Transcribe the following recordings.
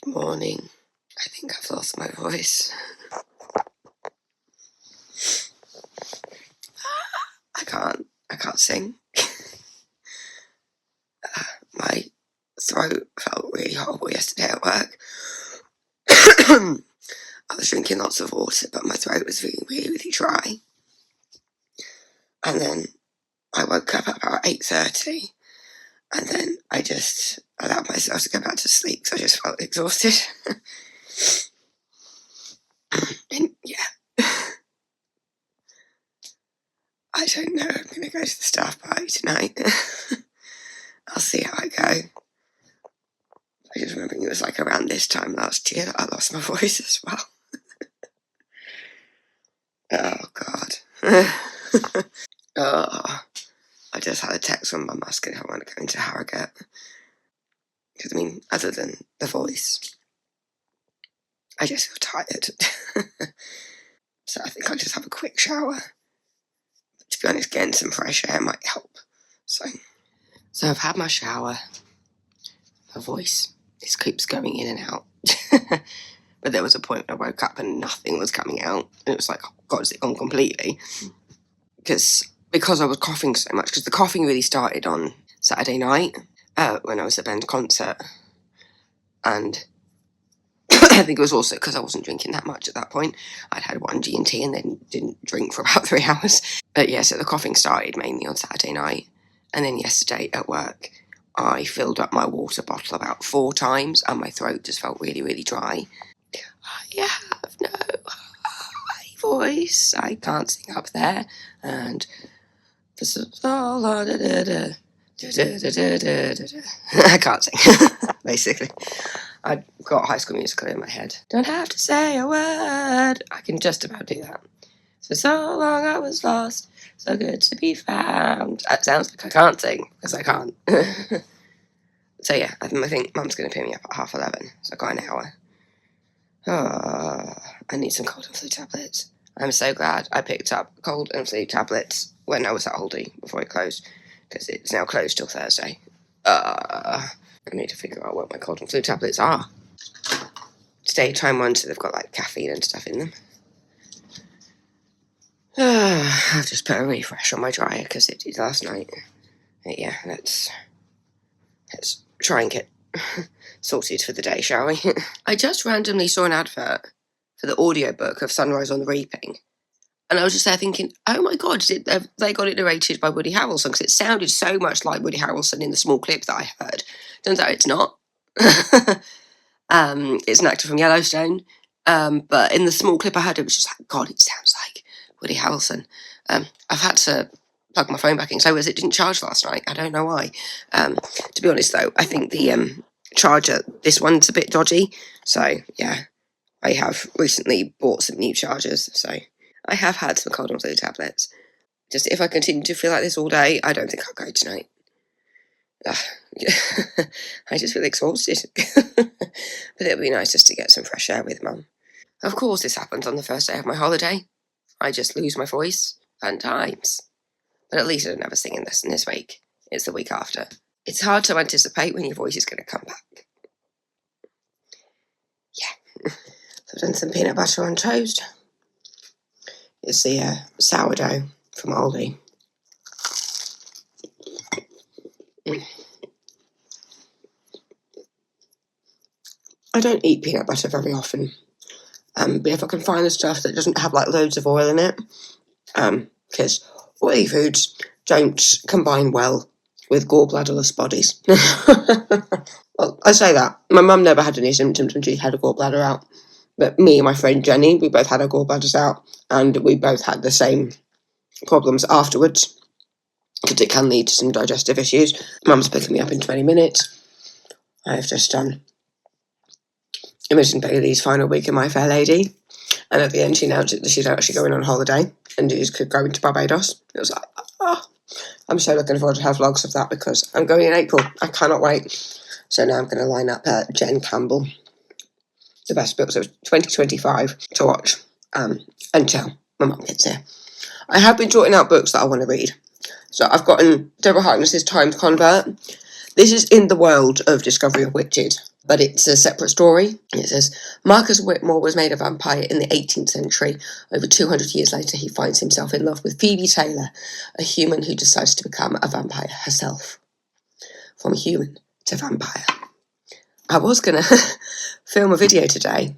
Morning. I think I've lost my voice. I can't sing. My throat felt really horrible yesterday at work. I was drinking lots of water, but my throat was feeling really, really dry. And then I woke up at about 8:30, and then I just allowed myself to go back to sleep because I just felt exhausted. And yeah, I don't know. I'm going to go to the staff party tonight. I'll see how I go. I just remember it was like around this time last year that I lost my voice as well. Oh, God. Oh, I just had a text from Mum asking if I want to go into Harrogate. Because, I mean, other than the voice, I just feel tired. So I think I'll just have a quick shower. But to be honest, getting some fresh air might help. So I've had my shower. My voice just keeps going in and out. But there was a point when I woke up and nothing was coming out. And it was like, oh God, is it gone completely? Because I was coughing so much. Because the coughing really started on Saturday night when I was at Ben's concert. And I think it was also because I wasn't drinking that much at that point. I'd had one G&T and then didn't drink for about 3 hours. But yeah, so the coughing started mainly on Saturday night. And then yesterday at work, I filled up my water bottle about 4 times and my throat just felt really, really dry. I have no high voice. I can't sing up there. And this is all I can't sing, basically. I've got High School Musical in my head. Don't have to say a word. I can just about do that. So long I was lost, so good to be found. That sounds like I can't sing, because I can't. So yeah, I think Mum's going to pick me up at 11:30, so I've got an hour. Oh, I need some cold and flu tablets. I'm so glad I picked up cold and flu tablets when I was at Aldi before it closed, because it's now closed till Thursday. I need to figure out what my cold and flu tablets are. Daytime ones, so they've got like caffeine and stuff in them. I've just put a refresh on my dryer because it did last night. But yeah, let's try and get sorted for the day, shall we? I just randomly saw an advert for the audiobook of Sunrise on the Reaping. And I was just there thinking, oh my God, they got it narrated by Woody Harrelson? Because it sounded so much like Woody Harrelson in the small clip that I heard. Turns out it's not. It's an actor from Yellowstone. But in the small clip I heard, it was just like, God, it sounds like Woody Harrelson. I've had to plug my phone back in, so as it didn't charge last night. I don't know why. To be honest, though, I think the charger, this one's a bit dodgy. So, yeah, I have recently bought some new chargers, so I have had some cold and flu tablets. Just if I continue to feel like this all day, I don't think I'll go tonight. I just feel exhausted. But it'll be nice just to get some fresh air with Mum. Of course, this happens on the first day of my holiday. I just lose my voice 10 times. But at least I don't have a singing lesson this week. It's the week after. It's hard to anticipate when your voice is going to come back. Yeah. So I've done some peanut butter on toast. It's the sourdough from Aldi. I don't eat peanut butter very often. But if I can find the stuff that doesn't have like loads of oil in it, because oily foods don't combine well with gallbladderless bodies. Well, I say that. My mum never had any symptoms when she had a gallbladder out. But me and my friend Jenny, we both had our gallbladders out, and we both had the same problems afterwards, because it can lead to some digestive issues. Mum's picking me up in 20 minutes. I've just done Imogen Bailey's final week in My Fair Lady, and at the end she announced that she's actually going on holiday and is going to Barbados. It was like, oh, I'm so looking forward to have vlogs of that because I'm going in April. I cannot wait. So now I'm going to line up Jen Campbell, the best books of 2025 to watch until my mum gets here. I have been sorting out books that I want to read. So I've gotten Deborah Harkness's Times Convert. This is in the world of Discovery of Witches. but it's a separate story. It says, Marcus Whitmore was made a vampire in the 18th century. Over 200 years later, he finds himself in love with Phoebe Taylor, a human who decides to become a vampire herself. From human to vampire. I was going to film a video today.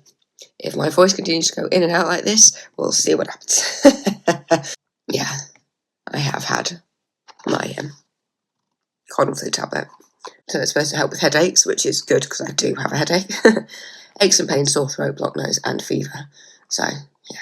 If my voice continues to go in and out like this, we'll see what happens. Yeah, I have had my cold and flu tablet. So it's supposed to help with headaches, which is good because I do have a headache. Aches and pains, sore throat, blocked nose, and fever. So, yeah.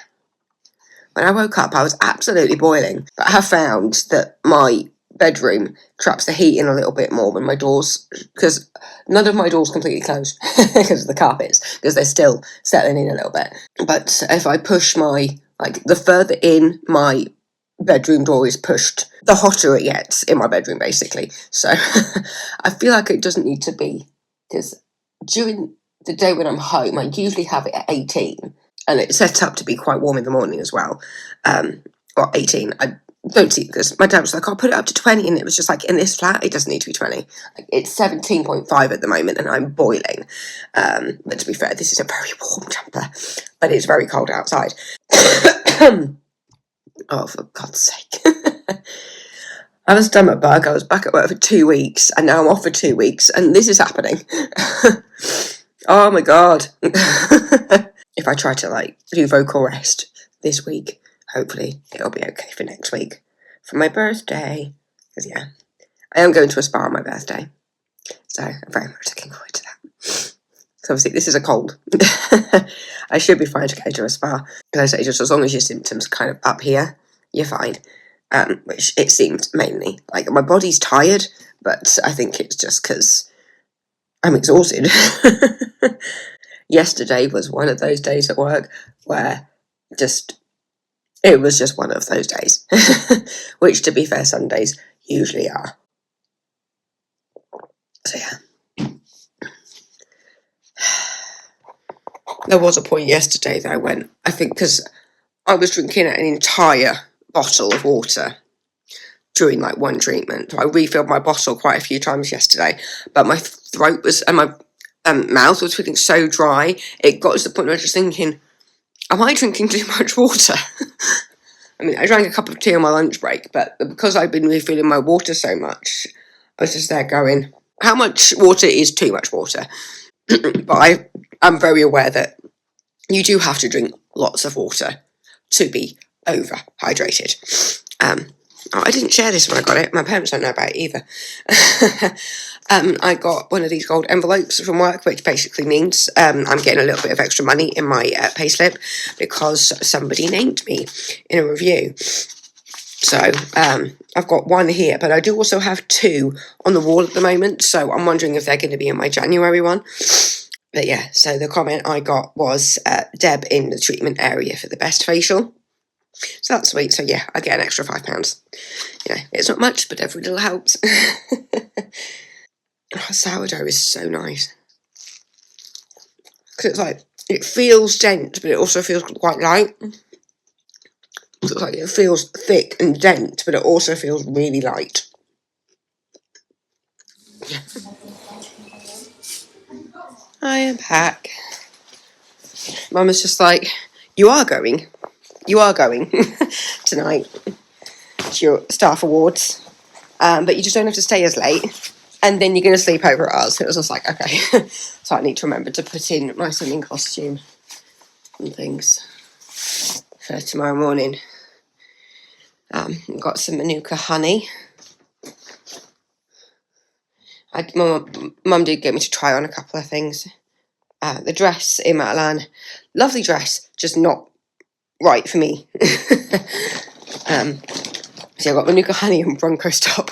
When I woke up, I was absolutely boiling. But I have found that my bedroom traps the heat in a little bit more when my doors, because none of my doors completely closed because of the carpets, because they're still settling in a little bit. But if I push the further in my bedroom door is pushed, the hotter it gets in my bedroom, basically. So I feel like it doesn't need to be, because during the day when I'm home, I usually have it at 18, and it's set up to be quite warm in the morning as well. Or 18. I don't see, because my dad was like, I'll put it up to 20, and it was just like, in this flat, it doesn't need to be 20. It's 17.5 at the moment, and I'm boiling. But to be fair, this is a very warm jumper, but it's very cold outside. Oh, for God's sake. I had a stomach bug. I was back at work for 2 weeks, and now I'm off for 2 weeks, and this is happening. Oh my God. If I try to do vocal rest this week, hopefully it'll be okay for next week for my birthday. Because yeah, I am going to a spa on my birthday, so I'm very much looking forward to that. So obviously this is a cold. I should be fine to go to a spa. Because I say, just as long as your symptoms are kind of up here, you're fine. Which it seemed mainly. Like, my body's tired, but I think it's just because I'm exhausted. Yesterday was one of those days at work where it was just one of those days. Which, to be fair, Sundays usually are. So yeah. There was a point yesterday that I think because I was drinking an entire bottle of water during one treatment. I refilled my bottle quite a few times yesterday, but my throat was, and my mouth was feeling so dry, it got to the point where I was just thinking, am I drinking too much water? I mean, I drank a cup of tea on my lunch break, but because I've been refilling my water so much, I was just there going, how much water is too much water? But I'm very aware that you do have to drink lots of water to be overhydrated. I didn't share this when I got it. My parents don't know about it either. I got one of these gold envelopes from work, which basically means I'm getting a little bit of extra money in my payslip because somebody named me in a review. So I've got one here, but I do also have 2 on the wall at the moment, so I'm wondering if they're going to be in my January one. But yeah, so the comment I got was Deb in the treatment area for the best facial. So that's sweet. So yeah, I get an extra £5. It's not much, but every little helps. Sourdough is so nice. Because it feels dense, but it also feels quite light. So it feels thick and dense, but it also feels really light. I am back. Mum is just like, you are going tonight to your staff awards, but you just don't have to stay as late, and then you're going to sleep over at ours. It was just like, okay. So I need to remember to put in my swimming costume and things for tomorrow morning. Got some Manuka honey. Mum did get me to try on a couple of things. The dress in Matalan, lovely dress, just not right for me. So I got Manuka honey and Bronco stop.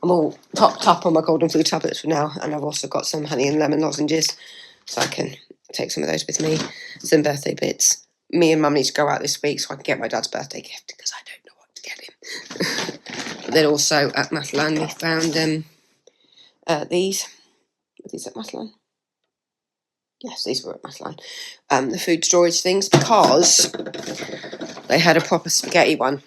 I'm all topped up on my cold and flu tablets for now, and I've also got some honey and lemon lozenges, so I can take some of those with me. Some birthday bits. Me and Mum need to go out this week so I can get my dad's birthday gift, because I don't know what to get him. But then also at Matalan we found these. Were these at Matalan? Yes, these were at Matalan. The food storage things, because they had a proper spaghetti one.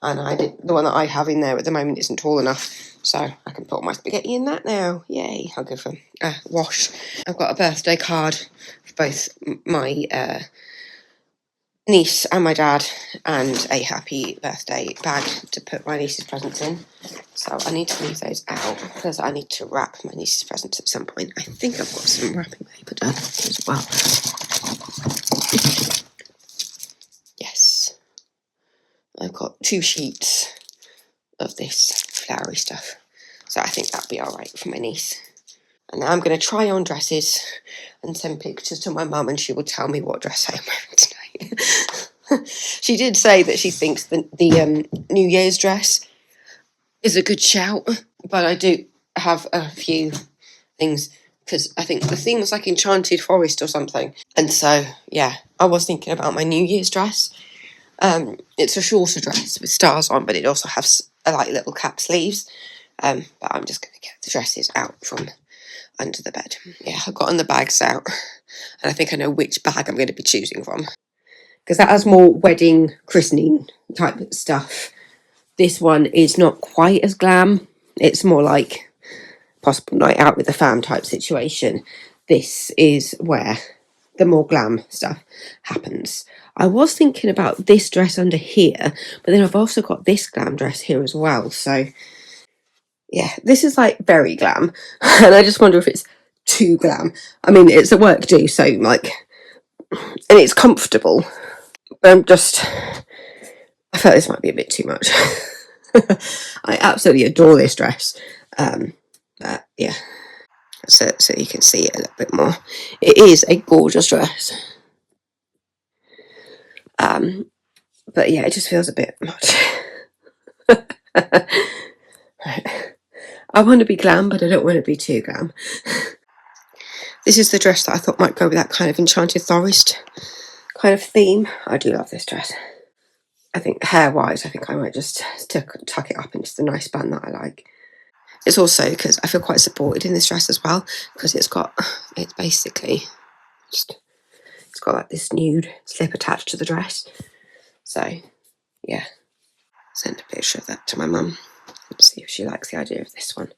and the one that I have in there at the moment isn't tall enough, so I can put all my spaghetti in that now. Yay! I'll give them a wash. I've got a birthday card for both my niece and my dad, and a happy birthday bag to put my niece's presents in. So I need to leave those out because I need to wrap my niece's presents at some point. I think I've got some wrapping paper done as well. Yes. I've got 2 sheets of this flowery stuff. So I think that'll be alright for my niece. And now I'm going to try on dresses and send pictures to my mum, and she will tell me what dress I am wearing tonight. She did say that she thinks the New Year's dress is a good shout, but I do have a few things, because I think the theme was like Enchanted Forest or something. And so, yeah, I was thinking about my New Year's dress. It's a shorter dress with stars on, but it also has like little cap sleeves. But I'm just going to get the dresses out from under the bed. Yeah, I've gotten the bags out, and I think I know which bag I'm going to be choosing from, because that has more wedding, christening type stuff. This one is not quite as glam. It's more like possible night out with the fam type situation. This is where the more glam stuff happens. I was thinking about this dress under here, but then I've also got this glam dress here as well. So yeah, this is like very glam, and I just wonder if it's too glam. I mean, it's a work do, so like, and it's comfortable, but I felt this might be a bit too much. I absolutely adore this dress, but yeah, so you can see it a little bit more. It is a gorgeous dress, but yeah, it just feels a bit much. Right. I want to be glam, but I don't want to be too glam. This is the dress that I thought might go with that kind of Enchanted Forest kind of theme. I do love this dress. I think hair-wise, I think I might just tuck it up into the nice bun that I like. It's also because I feel quite supported in this dress as well, because it's basically just, it's got like this nude slip attached to the dress. So yeah, send a picture of that to my mum and see if she likes the idea of this one.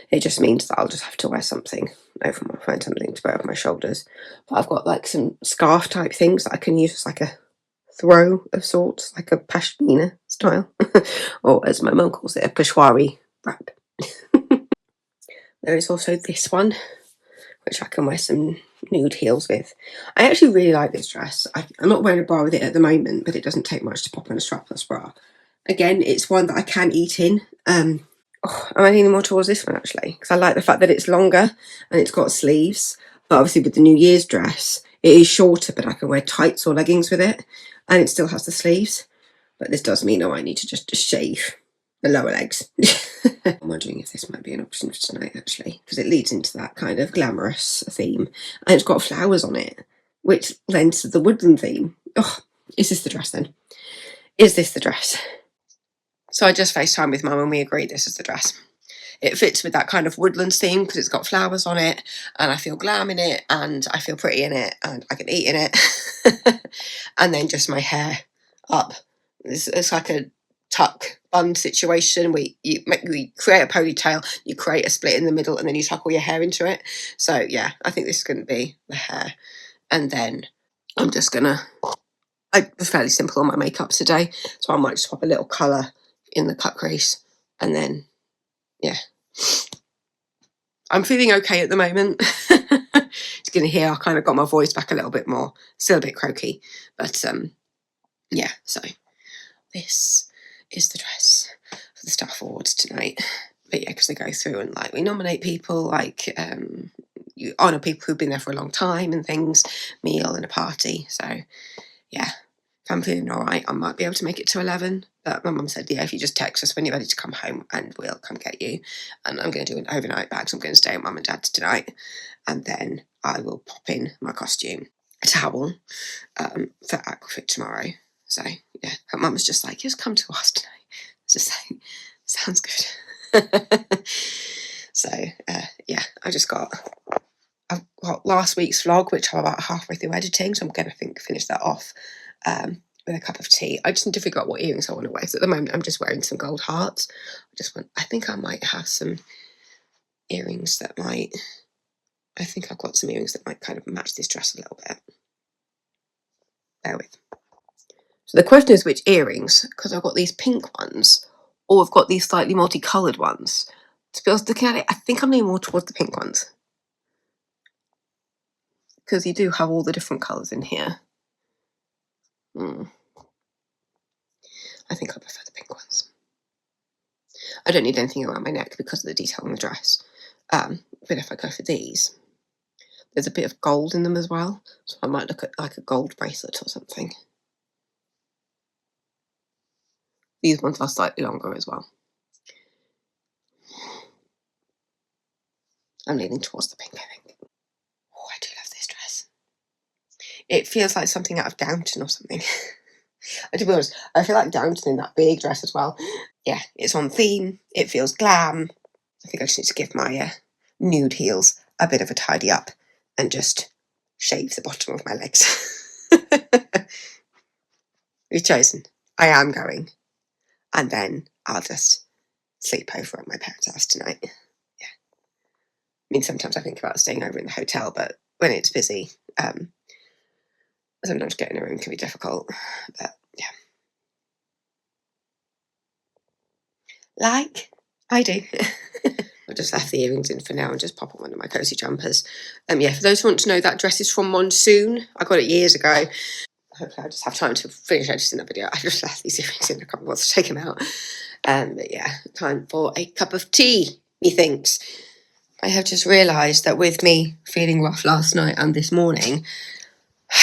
It just means that I'll just have to wear something over my, find something to wear over my shoulders. But I've got like some scarf type things that I can use as like a throw of sorts, like a pashmina style, or as my mum calls it, a peshwari wrap. There is also this one, which I can wear some nude heels with. I actually really like this dress. I'm not wearing a bra with it at the moment, but it doesn't take much to pop on a strapless bra. Again, it's one that I can eat in. I'm leaning more towards this one actually, because I like the fact that it's longer and it's got sleeves. But obviously with the New Year's dress, it is shorter, but I can wear tights or leggings with it, and it still has the sleeves. But this does mean I might need to just shave the lower legs. I'm wondering if this might be an option for tonight actually, because it leads into that kind of glamorous theme, and it's got flowers on it, which lends to the woodland theme. Oh, is this the dress then? Is this the dress? So I just FaceTime with Mum and we agreed this is the dress. It fits with that kind of woodlands theme because it's got flowers on it, and I feel glam in it, and I feel pretty in it, and I can eat in it. And then just my hair up. It's like a tuck bun situation where you create a ponytail, you create a split in the middle, and then you tuck all your hair into it. So yeah, I think this is going to be the hair. And then I was fairly simple on my makeup today, so I might just pop a little colour in the cut crease, and then yeah, I'm feeling okay at the moment. It's going to hear I kind of got my voice back a little bit more, still a bit croaky, but yeah, so this is the dress for the staff awards tonight. But yeah, because they go through and like we nominate people, like you honour people who've been there for a long time and things, meal and a party. So yeah, if I'm feeling all right, I might be able to make it to 11. But my mum said, yeah, if you just text us when you're ready to come home and we'll come get you. And I'm going to do an overnight bag, so I'm going to stay at mum and dad's tonight. And then I will pop in my costume, a towel, for Aquafit tomorrow. So yeah, her mum was just like, just come to us tonight. It's just like, sounds good. So yeah, I've got last week's vlog, which I'm about halfway through editing, so I'm going to finish that off with a cup of tea. I just need to figure out what earrings I want to wear. So at the moment, I'm just wearing some gold hearts. I think I might have some earrings that might. I think I've got some earrings that might kind of match this dress a little bit. Bear with. So the question is which earrings, because I've got these pink ones, or I've got these slightly multicoloured ones. To be honest, looking at it, I think I'm leaning more towards the pink ones. Because you do have all the different colours in here. I think I prefer the pink ones. I don't need anything around my neck because of the detail on the dress. But if I go for these, there's a bit of gold in them as well. So I might look at like a gold bracelet or something. These ones are slightly longer as well. I'm leaning towards the pink, I think. Oh, I do love this dress. It feels like something out of Downton or something. And to be honest, I feel like Downton in that big dress as well. Yeah, it's on theme. It feels glam. I think I just need to give my nude heels a bit of a tidy up and just shave the bottom of my legs. We've chosen. I am going. And then I'll just sleep over at my parents' house tonight. Yeah. I mean, sometimes I think about staying over in the hotel, but when it's busy, sometimes getting a room can be difficult. But yeah. Like I do. I've just left the earrings in for now and just pop on one of my cosy jumpers. Yeah, for those who want to know, that dress is from Monsoon. I got it years ago. Hopefully I'll just have time to finish editing that video. I just left these earrings in, I can't bother to take them out. But yeah, time for a cup of tea, methinks. I have just realised that with me feeling rough last night and this morning,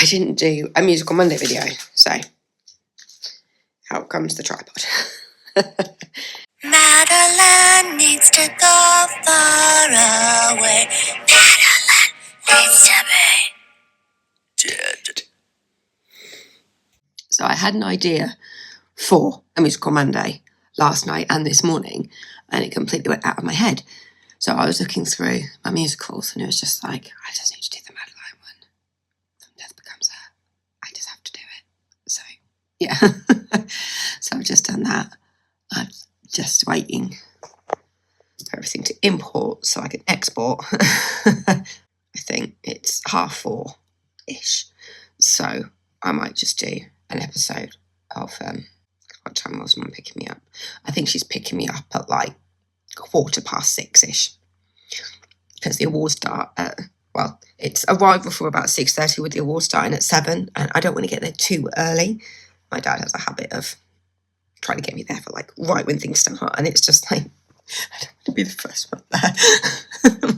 I didn't do a Musical Monday video. So, out comes the tripod. Madeline needs to go far away. Madeline needs to be dead. So I had an idea for a Musical Monday last night and this morning, and it completely went out of my head. So I was looking through my musicals, and it was just like, I just need to do the Madeline one. From Death Becomes Her. I just have to do it. So, yeah. So I've just done that. I'm just waiting for everything to import so I can export. I think it's 4:30-ish. So I might just do an episode of what time was Mum picking me up? I think she's picking me up at like 6:15-ish. Because the awards start at, well, it's arrival for about 6:30 with the awards starting at 7, and I don't want to get there too early. My dad has a habit of trying to get me there for like right when things start, and it's just like, I don't want to be the first one there.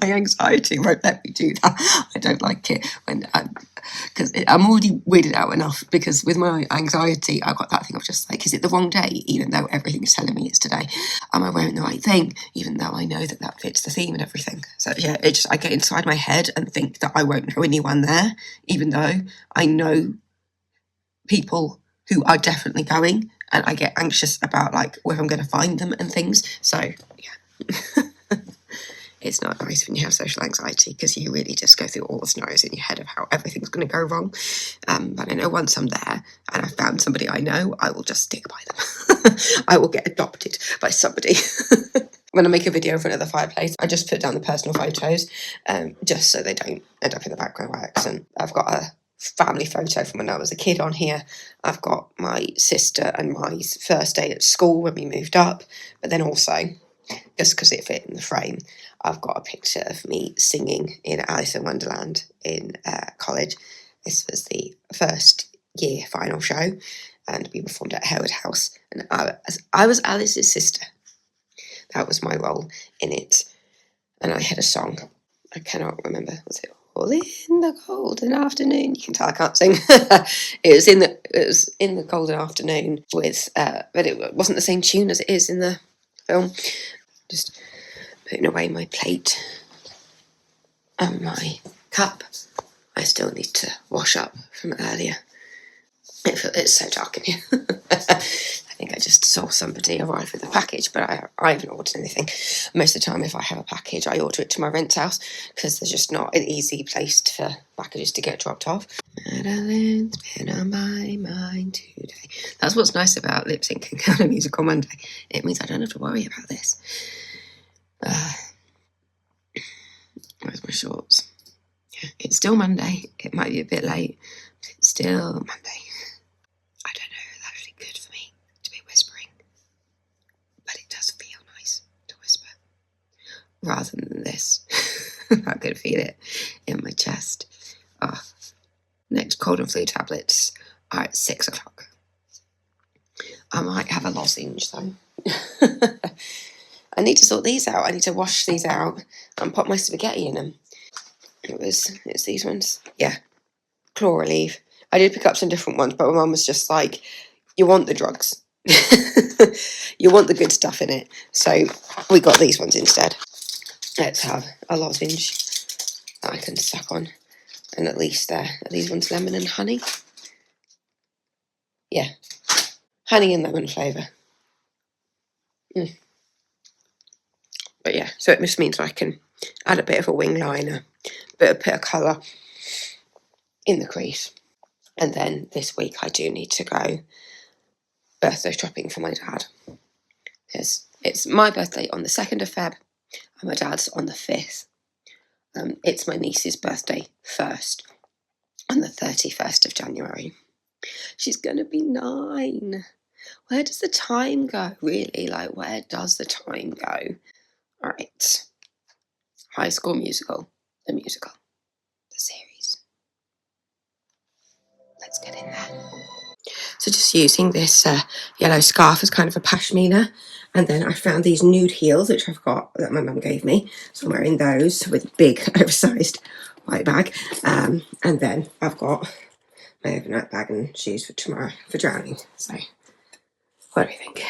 My anxiety won't let me do that. I don't like it when because I'm already weirded out enough, because with my anxiety I've got that thing of just like, is it the wrong day, even though everything is telling me it's today? Am I wearing the right thing, even though I know that that fits the theme and everything? So yeah, I get inside my head and think that I won't know anyone there, even though I know people who are definitely going, and I get anxious about like where I'm going to find them and things. So yeah. It's not nice when you have social anxiety, because you really just go through all the scenarios in your head of how everything's going to go wrong. But I know once I'm there and I've found somebody I know, I will just stick by them. I will get adopted by somebody. When I make a video in front of the fireplace, I just put down the personal photos, just so they don't end up in the background by accident. I've got a family photo from when I was a kid on here. I've got my sister and my first day at school when we moved up, but then also, just because it fit in the frame, I've got a picture of me singing in Alice in Wonderland in college. This was the first year final show, and we performed at Harewood House, and I was Alice's sister. That was my role in it, and I had a song. I cannot remember. Was it All in the Golden Afternoon? You can tell I can't sing. It was in the Golden Afternoon with, but it wasn't the same tune as it is in the film. Just putting away my plate and my cup. I still need to wash up from earlier. It's so dark in here. I think I just saw somebody arrive with a package, but I haven't ordered anything. Most of the time, if I have a package, I order it to my rent house because there's just not an easy place for packages to get dropped off. Madeline's been on my mind today. That's what's nice about lip syncing on a musical Monday. It means I don't have to worry about this. Where's my shorts? Yeah, it's still Monday. It might be a bit late, but it's still Monday. I don't know if it's actually good for me to be whispering, but it does feel nice to whisper rather than this. I could feel it in my chest. Next cold and flu tablets are at 6 o'clock. I might have a lozenge though. I need to sort these out. I need to wash these out and put my spaghetti in them. It's these ones. Yeah. Chloraleave. I did pick up some different ones, but my mum was just like, you want the drugs. You want the good stuff in it. So we got these ones instead. Let's have a lozenge that I can suck on. And at least are these ones lemon and honey? Yeah. Honey and lemon flavour. But yeah, so it just means I can add a bit of a wing liner, a bit of colour in the crease. And then this week I do need to go birthday shopping for my dad. It's my birthday on the 2nd of Feb and my dad's on the 5th. It's my niece's birthday first on the 31st of January. She's going to be 9. Where does the time go, really? Like, where does the time go? All right. High School Musical, the musical, the series. Let's get in there. So just using this yellow scarf as kind of a pashmina. And then I found these nude heels, which I've got, that my mum gave me. So I'm wearing those with a big, oversized white bag. And then I've got my overnight bag and shoes for tomorrow for drowning. So what do we think?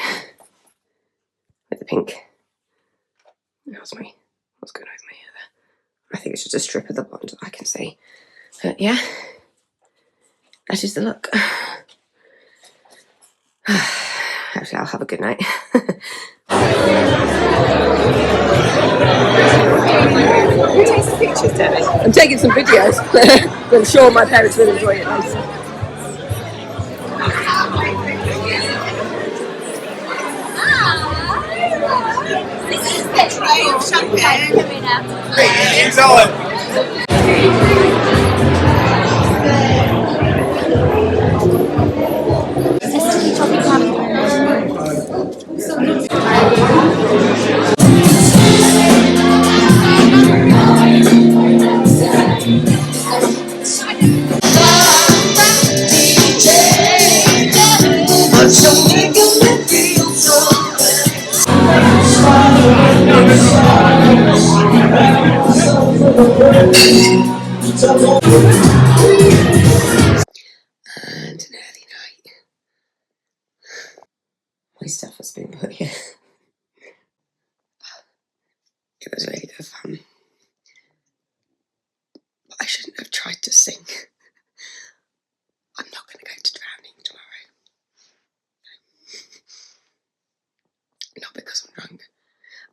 With the pink. What's going on with my hair there? I think it's just a strip of the blonde that I can see. But yeah, that is the look. Hopefully I'll have a good night. Who takes the pictures, Debbie? I'm taking some videos. I'm sure my parents will enjoy it later. This is the tray of champagne coming out. Hey, sell it. And an early night. My stuff has been put here. It was really good fun. But I shouldn't have tried to sing. I'm not going to go to drowning tomorrow. Not because I'm drunk.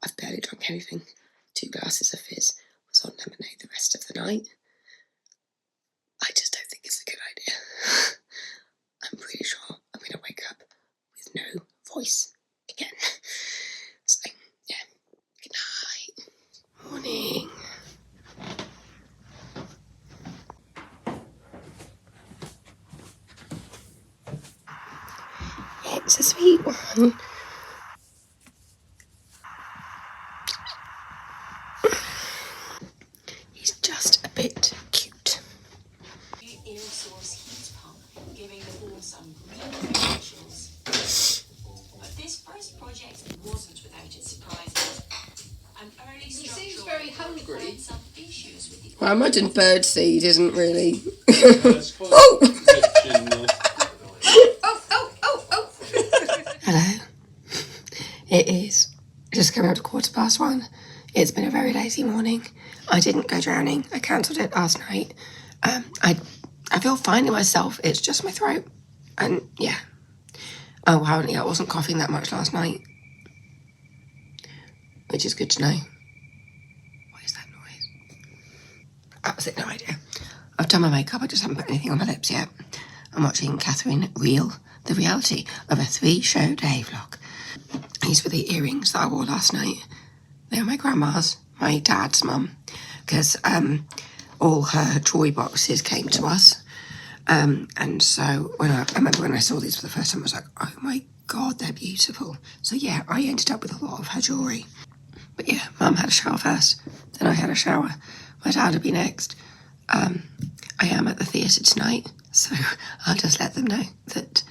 I've barely drunk anything. 2 glasses of fizz. Was on lemonade the rest of the night. I just don't think it's a good idea. I'm pretty sure I'm going to wake up with no voice again. So, yeah. Good night. Morning. It's a sweet one. He's just a bit cute. Air source heat pump, giving the home some green credentials. But this first project wasn't without its surprises. An early He seems very hungry. some issues with the Well, I imagine birdseed isn't really. Oh! Hello. It is just coming up to 1:15. It's been a very lazy morning. I didn't go drowning. I cancelled it last night. I feel fine in myself. It's just my throat. And yeah, Oh, apparently I wasn't coughing that much last night, which is good to know. What is that noise? Absolutely no idea. I've done my makeup, I just haven't put anything on my lips yet. I'm watching Catherine reel the reality of a 3-show day vlog. These were the earrings that I wore last night. They were my grandma's, my dad's mum, because all her jewellery boxes came to us. And so I remember when I saw these for the first time, I was like, oh my God, they're beautiful. So yeah, I ended up with a lot of her jewellery. But yeah, Mum had a shower first, then I had a shower. My dad would be next. I am at the theatre tonight, so I'll just let them know that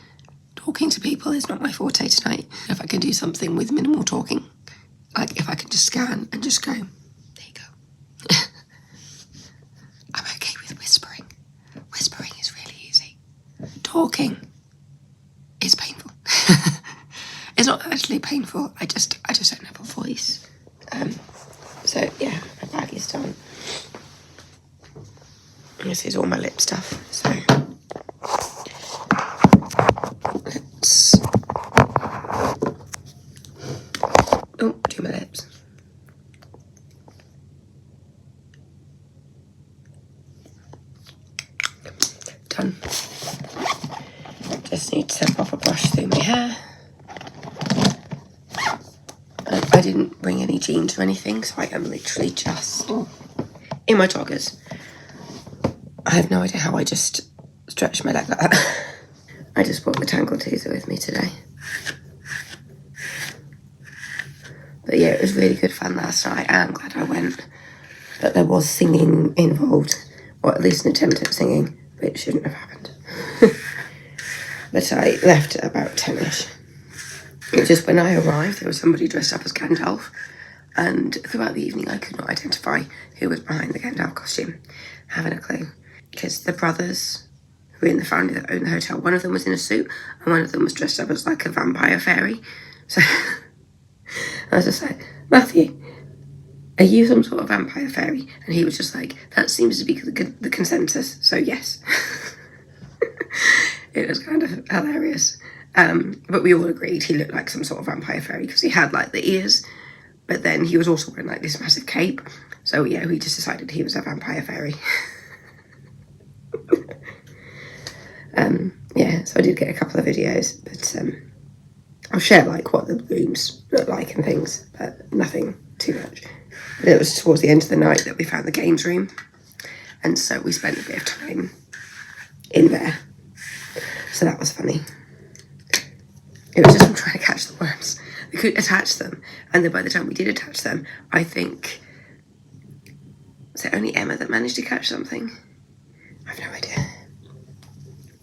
talking to people is not my forte tonight. If I can do something with minimal talking, like if I can just scan and just go, there you go. I'm okay with whispering. Whispering is really easy. Talking is painful. It's not actually painful, I just don't have a voice. So yeah, my bag is done. This is all my lip stuff, so let's do my lips. Done. Just need to pop a brush through my hair. I didn't bring any jeans or anything, so I am literally just in my joggers. I have no idea how I just stretched my leg like that. I just brought the Tangle Teezer with me today. But yeah, it was really good fun last night. I am glad I went. But there was singing involved, or at least an attempt at singing, which shouldn't have happened. But I left at about 10ish. It was just when I arrived, there was somebody dressed up as Gandalf, and throughout the evening I could not identify who was behind the Gandalf costume. Haven't a clue. Because the brothers who were in the family that owned the hotel, one of them was in a suit, and one of them was dressed up as like a vampire fairy. So I was just like, Matthew, are you some sort of vampire fairy? And he was just like, that seems to be the consensus, so yes. It was kind of hilarious. But we all agreed he looked like some sort of vampire fairy because he had like the ears, but then he was also wearing like this massive cape. So yeah, we just decided he was a vampire fairy. Yeah, so I did get a couple of videos, but I'll share like what the rooms look like and things, but nothing too much. But it was towards the end of the night that we found the games room, and so we spent a bit of time in there. So that was funny. It was just from trying to catch the worms. We couldn't attach them, and then by the time we did attach them, I think, was it only Emma that managed to catch something? I have no idea.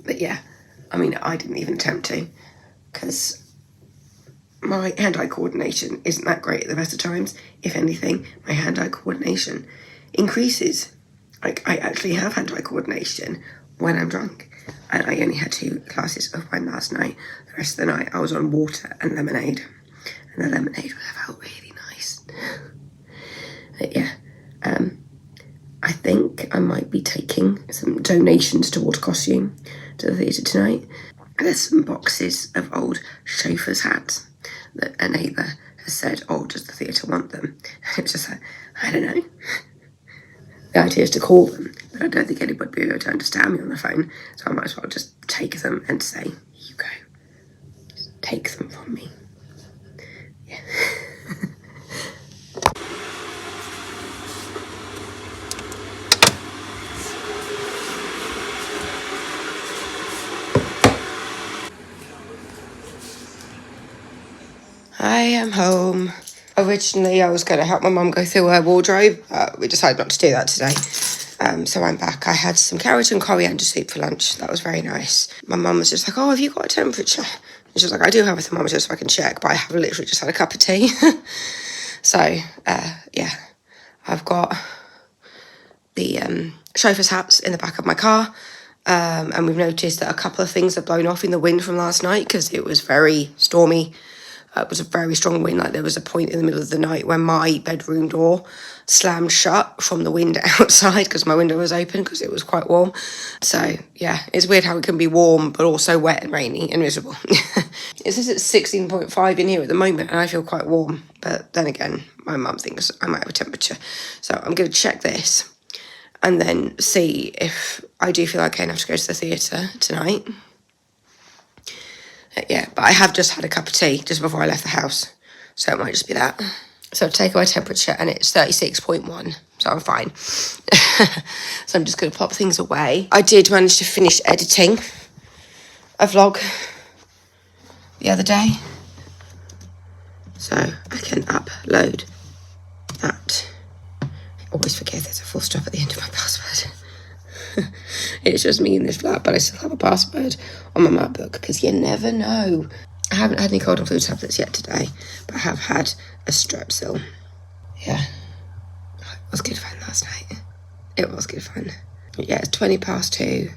But yeah, I mean, I didn't even attempt to, because my hand-eye coordination isn't that great at the best of times. If anything, my hand-eye coordination increases. Like, I actually have hand-eye coordination when I'm drunk. And I only had 2 glasses of wine last night. The rest of the night I was on water and lemonade. And the lemonade felt really nice. But yeah, I think I might be taking some donations toward costume to the theatre tonight. There's some boxes of old chauffeur's hats that a neighbour has said, oh, does the theatre want them? And it's just like, I don't know. The idea is to call them, but I don't think anybody would be able to understand me on the phone, so I might as well just take them and say, here you go. Just take them from me. Yeah. I am home. Originally, I was going to help my mum go through her wardrobe, but we decided not to do that today. So I'm back. I had some carrot and coriander soup for lunch. That was very nice. My mum was just like, oh, have you got a temperature? And she was like, I do have a thermometer so I can check, but I have literally just had a cup of tea. So, yeah, I've got the chauffeur's hats in the back of my car. And we've noticed that a couple of things have blown off in the wind from last night because it was very stormy. It was a very strong wind. Like there was a point in the middle of the night when my bedroom door slammed shut from the wind outside because my window was open because it was quite warm. So yeah, it's weird how it can be warm but also wet and rainy and miserable. It says it's 16.5 in here at the moment and I feel quite warm. But then again, my mum thinks I might have a temperature. So I'm going to check this and then see if I do feel okay enough to go to the theatre tonight. Yeah, but I have just had a cup of tea just before I left the house, so it might just be that. So I've taken my temperature and it's 36.1, so I'm fine. So I'm just going to pop things away. I did manage to finish editing a vlog the other day, so I can upload that. I always forget there's a full stop at the end of my password. It's just me in this flat, but I still have a password on my MacBook because you never know. I haven't had any cold and flu tablets yet today, but I have had a Strepsil. Yeah, it was good fun last night. It was good fun. Yeah, it's 2:20.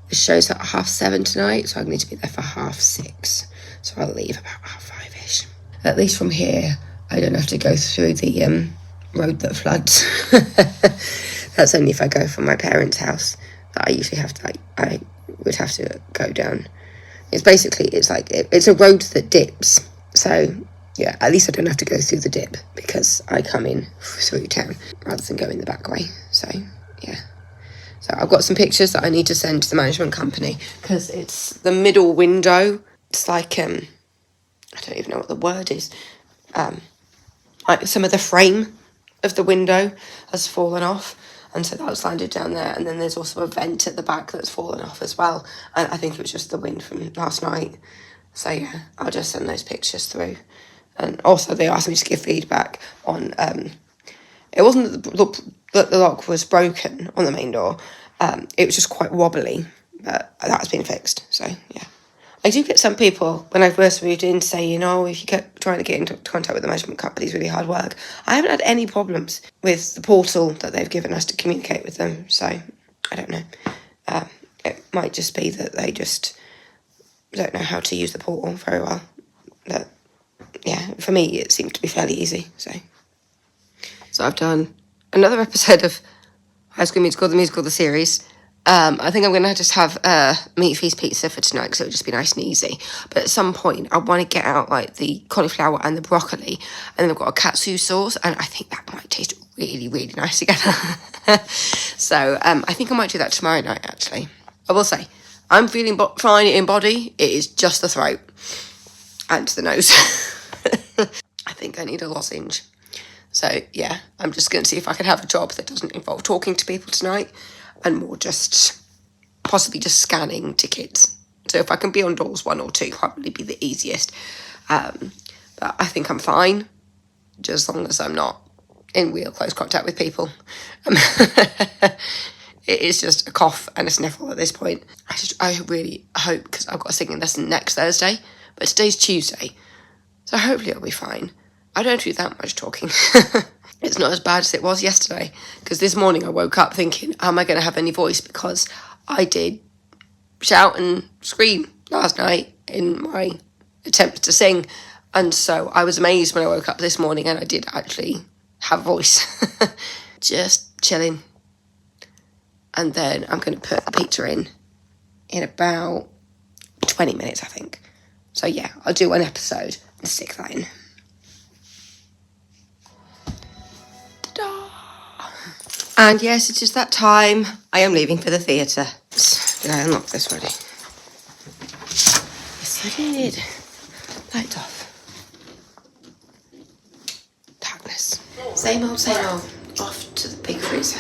The show's at 7:30 tonight, so I need to be there for 6:30. So I'll leave about 5:30ish. At least from here, I don't have to go through the road that floods. That's only if I go from my parents' house that I usually have to, I would have to go down. It's basically, it's like, it's a road that dips. So, yeah, at least I don't have to go through the dip because I come in through town rather than go in the back way. So, yeah. So I've got some pictures that I need to send to the management company because it's the middle window. It's like, I don't even know what the word is. Like some of the frame of the window has fallen off. And so that was landed down there. And then there's also a vent at the back that's fallen off as well. And I think it was just the wind from last night. So, yeah, I'll just send those pictures through. And also they asked me to give feedback on... it wasn't that the lock was broken on the main door. It was just quite wobbly. But that's been fixed. So, yeah. I do get some people, when I first moved in, saying, if you kept trying to get into contact with the management company, it's really hard work. I haven't had any problems with the portal that they've given us to communicate with them, so I don't know. It might just be that they just don't know how to use the portal very well. But, yeah, for me, it seemed to be fairly easy, so. So I've done another episode of High School Musical, the series. I think I'm going to just have meat feast pizza for tonight because it would just be nice and easy. But at some point, I want to get out like the cauliflower and the broccoli, and then I've got a katsu sauce, and I think that might taste really, really nice together. So I think I might do that tomorrow night, actually. I will say, I'm feeling fine in body. It is just the throat and the nose. I think I need a lozenge. So, yeah, I'm just going to see if I can have a job that doesn't involve talking to people tonight and more just possibly just scanning tickets. So if I can be on doors 1 or 2, probably be the easiest. But I think I'm fine, just as long as I'm not in real close contact with people. It is just a cough and a sniffle at this point. I really hope, because I've got a singing lesson next Thursday, but today's Tuesday, so hopefully it'll be fine. I don't do that much talking. It's not as bad as it was yesterday, because this morning I woke up thinking, am I going to have any voice? Because I did shout and scream last night in my attempt to sing, and so I was amazed when I woke up this morning and I did actually have a voice. Just chilling. And then I'm going to put the pizza in about 20 minutes, I think. So yeah, I'll do one episode and stick that in. And yes, it is that time. I am leaving for the theatre. Did I unlock this already? Yes, I did. Light off. Darkness. Same old, same old. Off to the big freezer.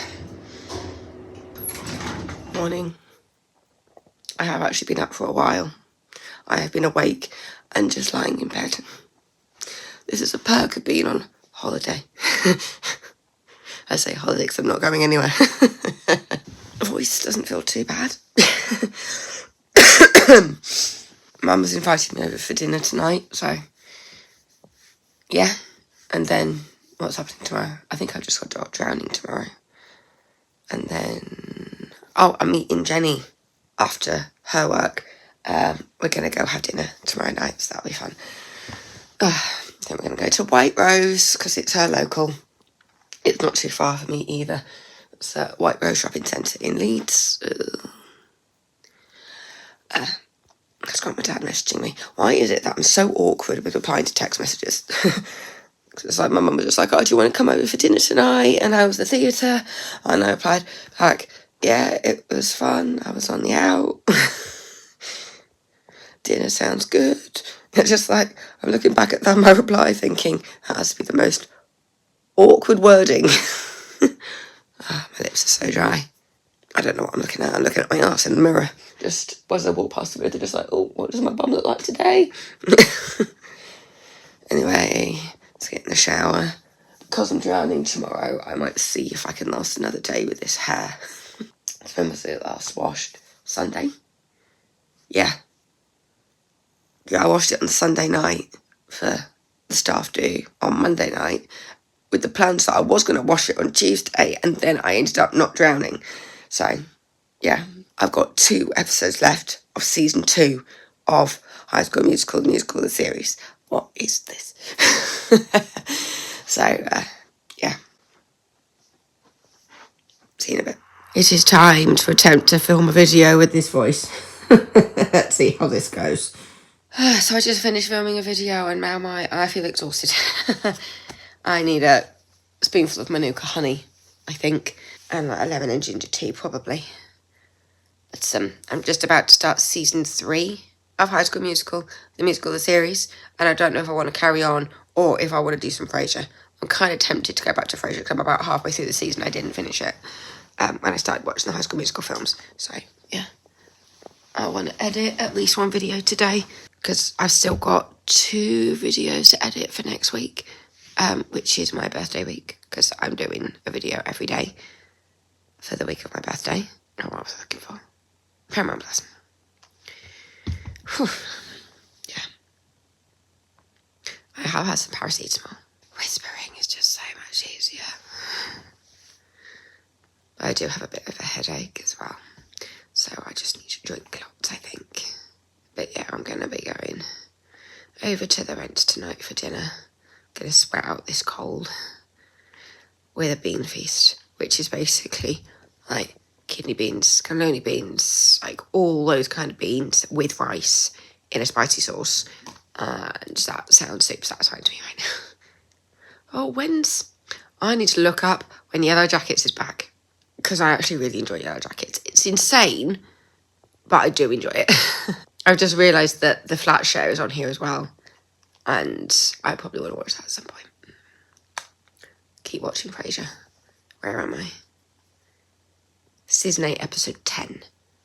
Morning. I have actually been up for a while. I have been awake and just lying in bed. This is a perk of being on holiday. I say holiday because I'm not going anywhere. Voice doesn't feel too bad. Mum was inviting me over for dinner tonight, so yeah. And then what's happening tomorrow? I think I've just got dog drowning tomorrow. And then, I'm meeting Jenny after her work. We're going to go have dinner tomorrow night, so that'll be fun. Then we're going to go to White Rose because it's her local. It's not too far for me either. It's a White Rose Shopping Centre in Leeds. That's got my dad messaging me. Why is it that I'm so awkward with replying to text messages? Because it's like my mum was just like, oh, do you want to come over for dinner tonight? And how was the theatre? And I replied back, yeah, it was fun. I was on the out. Dinner sounds good. It's just like, I'm looking back at that, my reply thinking, that has to be the most awkward wording. My lips are so dry. I don't know what I'm looking at. I'm looking at my arse in the mirror. Just as I walk past the mirror, they're just like, oh, what does my bum look like today? Anyway, let's get in the shower. Because I'm drowning tomorrow, I might see if I can last another day with this hair. When was it last washed? Sunday? Yeah, I washed it on Sunday night for the staff do on Monday night with the plans that I was going to wash it on Tuesday, and then I ended up not drowning. So, yeah, I've got 2 episodes left of season 2 of High School Musical, the series. What is this? So, yeah. See you in a bit. It is time to attempt to film a video with this voice. Let's see how this goes. So I just finished filming a video and now I feel exhausted. I need a spoonful of Manuka honey, I think, and like a lemon and ginger tea probably. But I'm just about to start season 3 of High School Musical, the series, and I don't know if I want to carry on or if I want to do some Frasier. I'm kind of tempted to go back to Frasier because I'm about halfway through the season. I didn't finish it when I started watching the High School Musical films. So, yeah. I want to edit at least 1 video today because I've still got 2 videos to edit for next week, which is my birthday week because I'm doing a video every day for the week of my birthday. Oh, what was I looking for? Paramount Plus. Whew. Yeah. I have had some paracetamol. Whispering is just so much easier. But I do have a bit of a headache as well. So I just need to drink lots, I think. But yeah, I'm going to be going over to the Rents tonight for dinner. Going to sweat out this cold with a bean feast, which is basically like kidney beans, cannellini beans, like all those kind of beans with rice in a spicy sauce. And that sounds super satisfying to me right now. Oh, I need to look up when Yellow Jackets is back, because I actually really enjoy Yellow Jackets. It's insane, but I do enjoy it. I've just realised that The Flat Show is on here as well, and I probably want to watch that at some point. Keep watching Frasier. Where am I? Season 8, episode 10.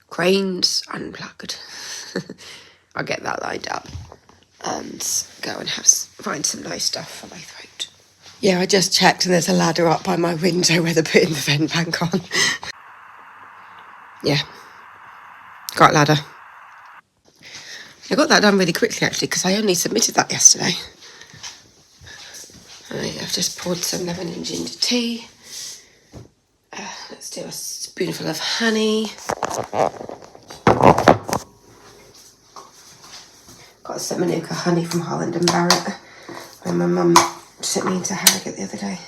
Cranes Unplugged. I'll get that lined up and go and find some nice stuff for my throat. Yeah, I just checked and there's a ladder up by my window where they're putting the vent bank on. Yeah, got a ladder. I got that done really quickly actually because I only submitted that yesterday. I've just poured some lemon and ginger tea. Let's do a spoonful of honey. Got some Manuka honey from Holland and Barrett when my mum sent me into Harrogate the other day.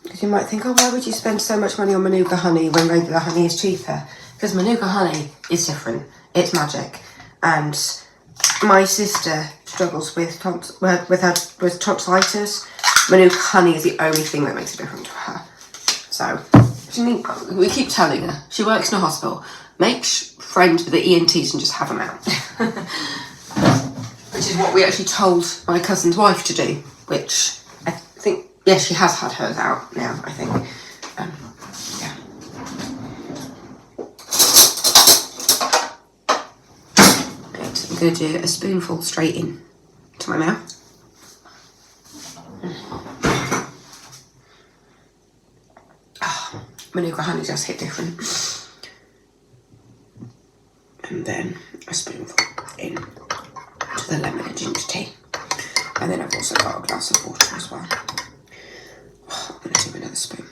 Because you might think, oh, why would you spend so much money on Manuka honey when regular honey is cheaper? Because Manuka honey is different. It's magic. And my sister struggles with tonsillitis. Manuka honey is the only thing that makes a difference to her. So, we keep telling her, she works in a hospital, make friends with the ENTs and just have them out. Which is what we actually told my cousin's wife to do, which I think, yeah, she has had hers out now, I think. Yeah. Right, I'm going to do a spoonful straight in to my mouth. Oh, Manuka honey just hit different. And then a spoonful in to the lemon and ginger tea. And then I've also got a glass of water as well. Oh, I'm going to do another spoon.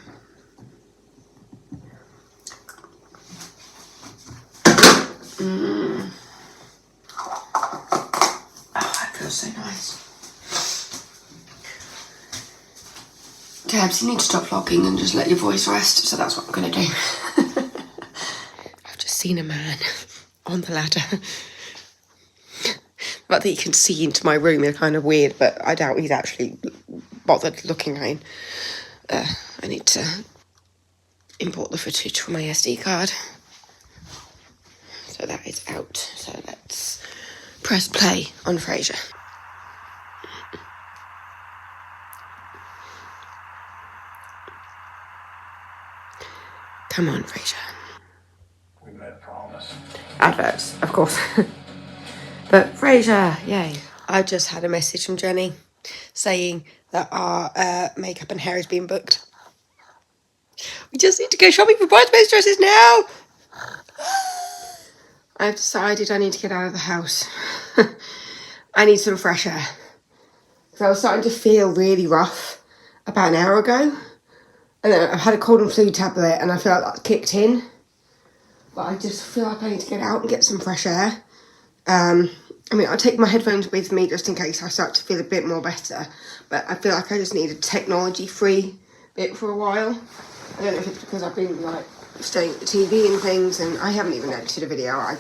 Debs, you need to stop vlogging and just let your voice rest, so that's what I'm going to do. I've just seen a man on the ladder. The fact that you can see into my room is kind of weird, but I doubt he's actually bothered looking at. I need to import the footage from my SD card. So that is out. So let's press play on Frasier. Come on, Frasier. We made a promise. Adverts, of course. But Frasier, yay. I just had a message from Jenny saying that our makeup and hair is being booked. We just need to go shopping for bridesmaids dresses now. I've decided I need to get out of the house. I need some fresh air. So I was starting to feel really rough about an hour ago. And then I've had a cold and flu tablet and I feel like that's kicked in. But I just feel like I need to get out and get some fresh air. I mean, I'll take my headphones with me just in case I start to feel a bit more better. But I feel like I just need a technology-free bit for a while. I don't know if it's because I've been, like, staring at the TV and things, and I haven't even edited a video. I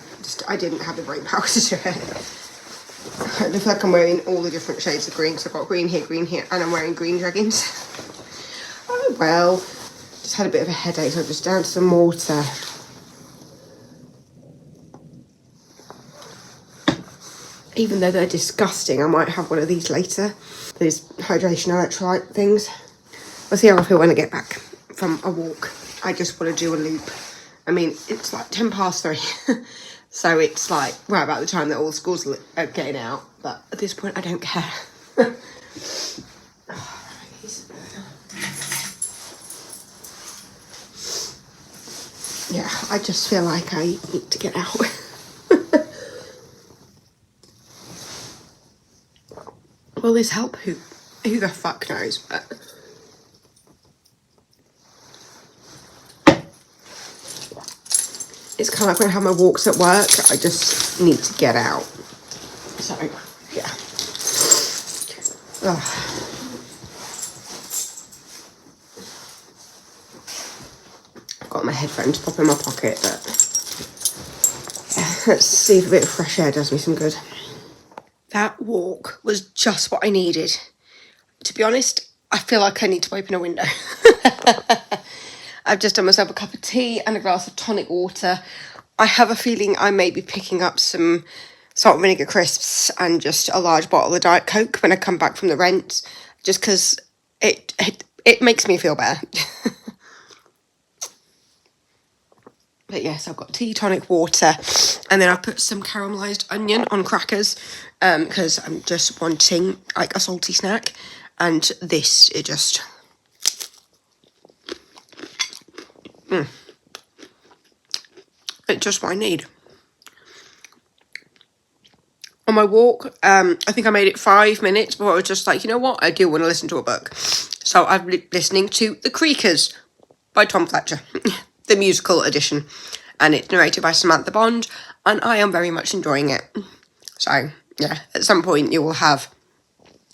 didn't have the brain power to do it. I look like I'm wearing all the different shades of green, so I've got green here, and I'm wearing green jeggings. Oh, well. Just had a bit of a headache, so I'm just down to some water. Even though they're disgusting, I might have one of these later. These hydration electrolyte things. We'll see how I feel when I get back from a walk. I just want to do a loop. I mean, it's like 3:10. So it's like right about the time that all the schools are getting out. But at this point, I don't care. Yeah, I just feel like I need to get out. Will this help? Who the fuck knows? But it's kind of like when I have my walks at work. I just need to get out. So yeah. Ugh. I've got my headphones pop in my pocket, but let's see if a bit of fresh air does me some good. That walk was just what I needed. To be honest, I feel like I need to open a window. I've just done myself a cup of tea and a glass of tonic water. I have a feeling I may be picking up some salt and vinegar crisps and just a large bottle of Diet Coke when I come back from the rent, just because it makes me feel better. But yes, I've got tea, tonic water, and then I've put some caramelised onion on crackers because I'm just wanting like a salty snack. And this, it just... It's just what I need. On my walk, I think I made it 5 minutes, but I was just like, you know what? I do want to listen to a book. So I'm listening to The Creakers by Tom Fletcher, the musical edition. And it's narrated by Samantha Bond, and I am very much enjoying it. So, yeah, at some point you will have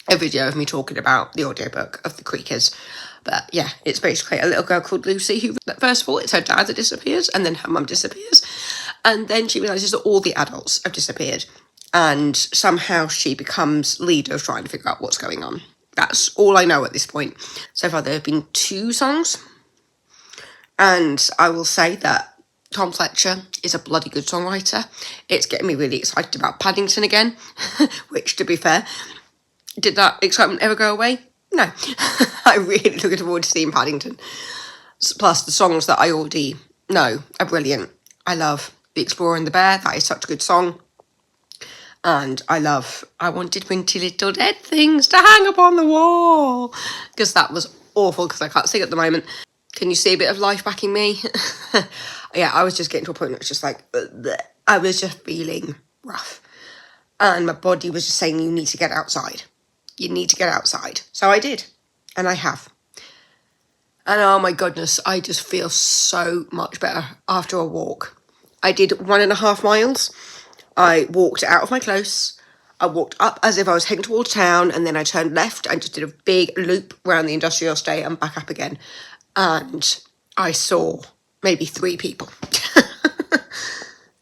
a video of me talking about the audiobook of The Creakers. But yeah, it's basically a little girl called Lucy who, first of all, it's her dad that disappears, and then her mum disappears. And then she realises that all the adults have disappeared. And somehow she becomes leader of trying to figure out what's going on. That's all I know at this point. So far there have been 2 songs. And I will say that Tom Fletcher is a bloody good songwriter. It's getting me really excited about Paddington again, which, to be fair, did that excitement ever go away? No. I'm really looking forward to seeing Paddington. Plus, the songs that I already know are brilliant. I love The Explorer and the Bear. That is such a good song. And I wanted pretty little dead things to hang upon the wall. Because that was awful, because I can't sing at the moment. Can you see a bit of life back in me? Yeah, I was just getting to a point where it was just like, bleh. I was just feeling rough. And my body was just saying, you need to get outside. You need to get outside. So I did. And I have. And oh my goodness, I just feel so much better after a walk. I did 1.5 miles. I walked out of my clothes. I walked up as if I was heading towards town, and then I turned left and just did a big loop around the industrial estate and back up again. And I saw maybe 3 people.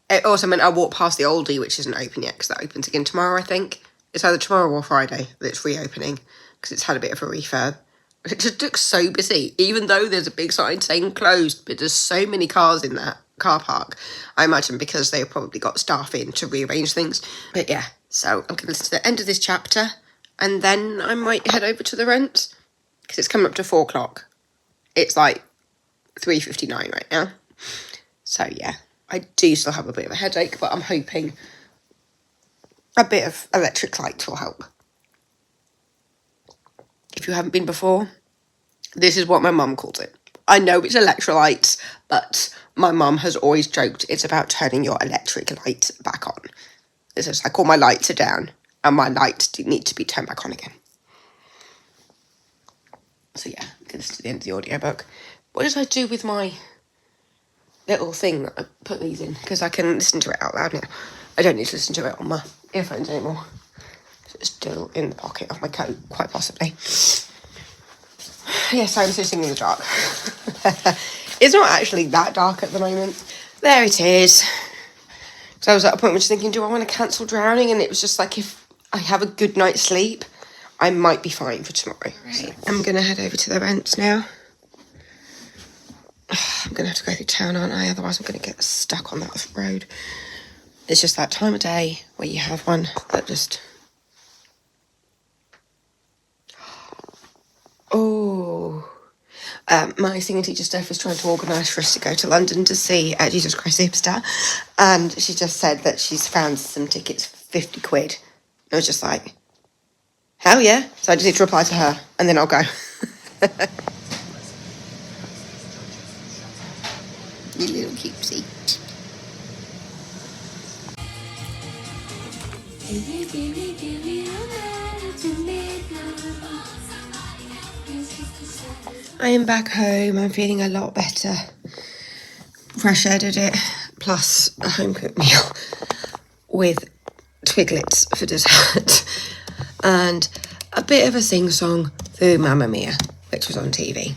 It also meant I walked past the Aldi, which isn't open yet because that opens again tomorrow, I think. It's either tomorrow or Friday that it's reopening because it's had a bit of a refurb. It just looks so busy, even though there's a big sign saying closed, but there's so many cars in that car park. I imagine because they've probably got staff in to rearrange things. But yeah, so I'm going to listen to the end of this chapter and then I might head over to the rent because it's coming up to 4 o'clock. It's like 3:59 right now. So yeah, I do still have a bit of a headache, but I'm hoping a bit of electric light will help. If you haven't been before, this is what my mum calls it. I know it's electrolytes, but my mum has always joked it's about turning your electric light back on. It's just like all my lights are down and my lights do need to be turned back on again. So yeah, this is the end of the audiobook. What did I do with my little thing that I put these in? Because I can listen to it out loud now. I don't need to listen to it on my earphones anymore. It's still in the pocket of my coat, quite possibly. Yes, I'm sitting in the dark. It's not actually that dark at the moment. There it is. So I was at a point where just thinking, do I want to cancel drowning? And it was just like, if I have a good night's sleep, I might be fine for tomorrow. Right. So I'm going to head over to the rents now. I'm going to have to go through town, aren't I? Otherwise I'm going to get stuck on that road. It's just that time of day where you have one that just... Oh, my singing teacher Steph is trying to organise for us to go to London to see Jesus Christ Superstar, and she just said that she's found some tickets for 50 quid. I was just like, hell yeah. So I just need to reply to her and then I'll go. You little cutesy. I am back home. I'm feeling a lot better. Fresh added it, plus a home cooked meal with twiglets for dessert and a bit of a sing-song through Mamma Mia, which was on TV.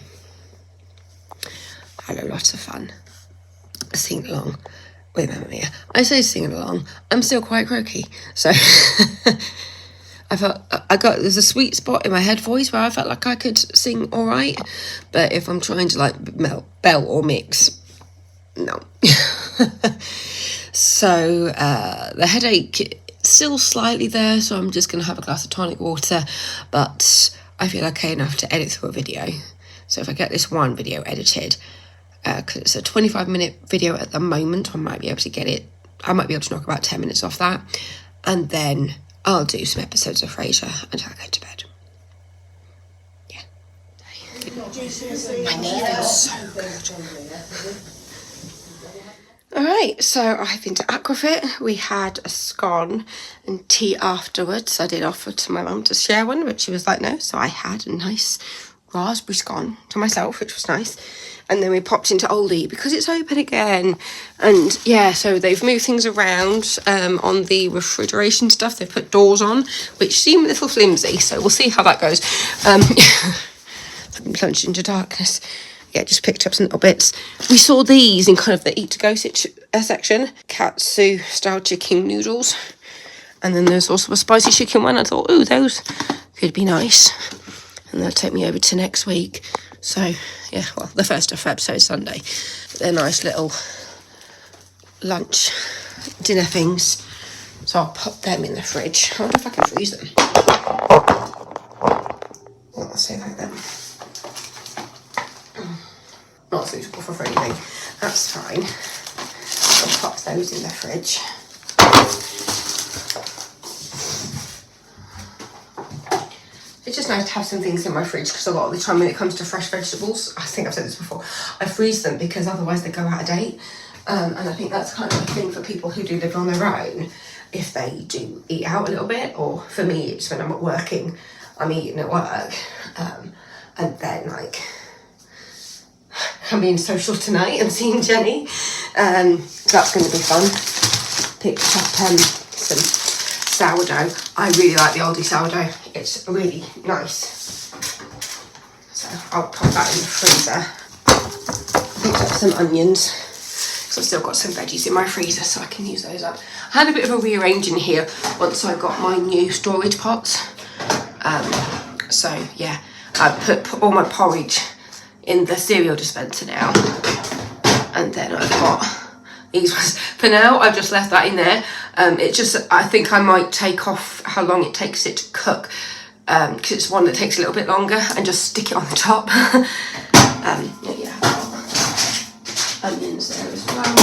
I had a lot of fun singing along with Mamma Mia. I say singing along, I'm still quite croaky, so I felt there's a sweet spot in my head voice where I felt like I could sing all right, but if I'm trying to like belt or mix, no. So the headache still slightly there, so I'm just going to have a glass of tonic water, but I feel okay enough to edit through a video. So if I get this one video edited, because it's a 25-minute video at the moment, I might be able to knock about 10 minutes off that, and then I'll do some episodes of Frasier until I go to bed. Yeah. My knee feels so good. Alright, so I've been to Aquafit. We had a scone and tea afterwards. I did offer to my mum to share one, but she was like, no. So I had a nice raspberry scone to myself, which was nice. And then we popped into Aldi because it's open again. And yeah, so they've moved things around on the refrigeration stuff. They've put doors on, which seem a little flimsy. So we'll see how that goes. I'm plunged into darkness. Yeah, just picked up some little bits. We saw these in kind of the eat-to-go section. Katsu style chicken noodles. And then there's also a spicy chicken one. I thought, ooh, those could be nice. And they'll take me over to next week. So, yeah, well, the 1st of Feb, so it's Sunday. They're nice little lunch, dinner things. So I'll put them in the fridge. I wonder if I can freeze them. Well, I'll see like that. Not suitable for freezing. That's fine. I'll pop those in the fridge. It's just nice to have some things in my fridge because a lot of the time when it comes to fresh vegetables, I think I've said this before, I freeze them because otherwise they go out of date. And I think that's kind of a thing for people who do live on their own if they do eat out a little bit. Or for me, it's when I'm working, I'm eating at work. And then like, I'm being social tonight and seeing Jenny. So that's going to be fun. Picked up some sourdough. I really like the Aldi sourdough. It's really nice. So I'll pop that in the freezer. Picked up some onions. So I've still got some veggies in my freezer, so I can use those up. I had a bit of a rearranging here once I got my new storage pots. So yeah, I put all my porridge in the cereal dispenser now. And then I've got these ones. For now, I've just left that in there. It just, I think I might take off how long it takes it to cook, because it's one that takes a little bit longer, and just stick it on the top. Yeah, I've got onions there as well.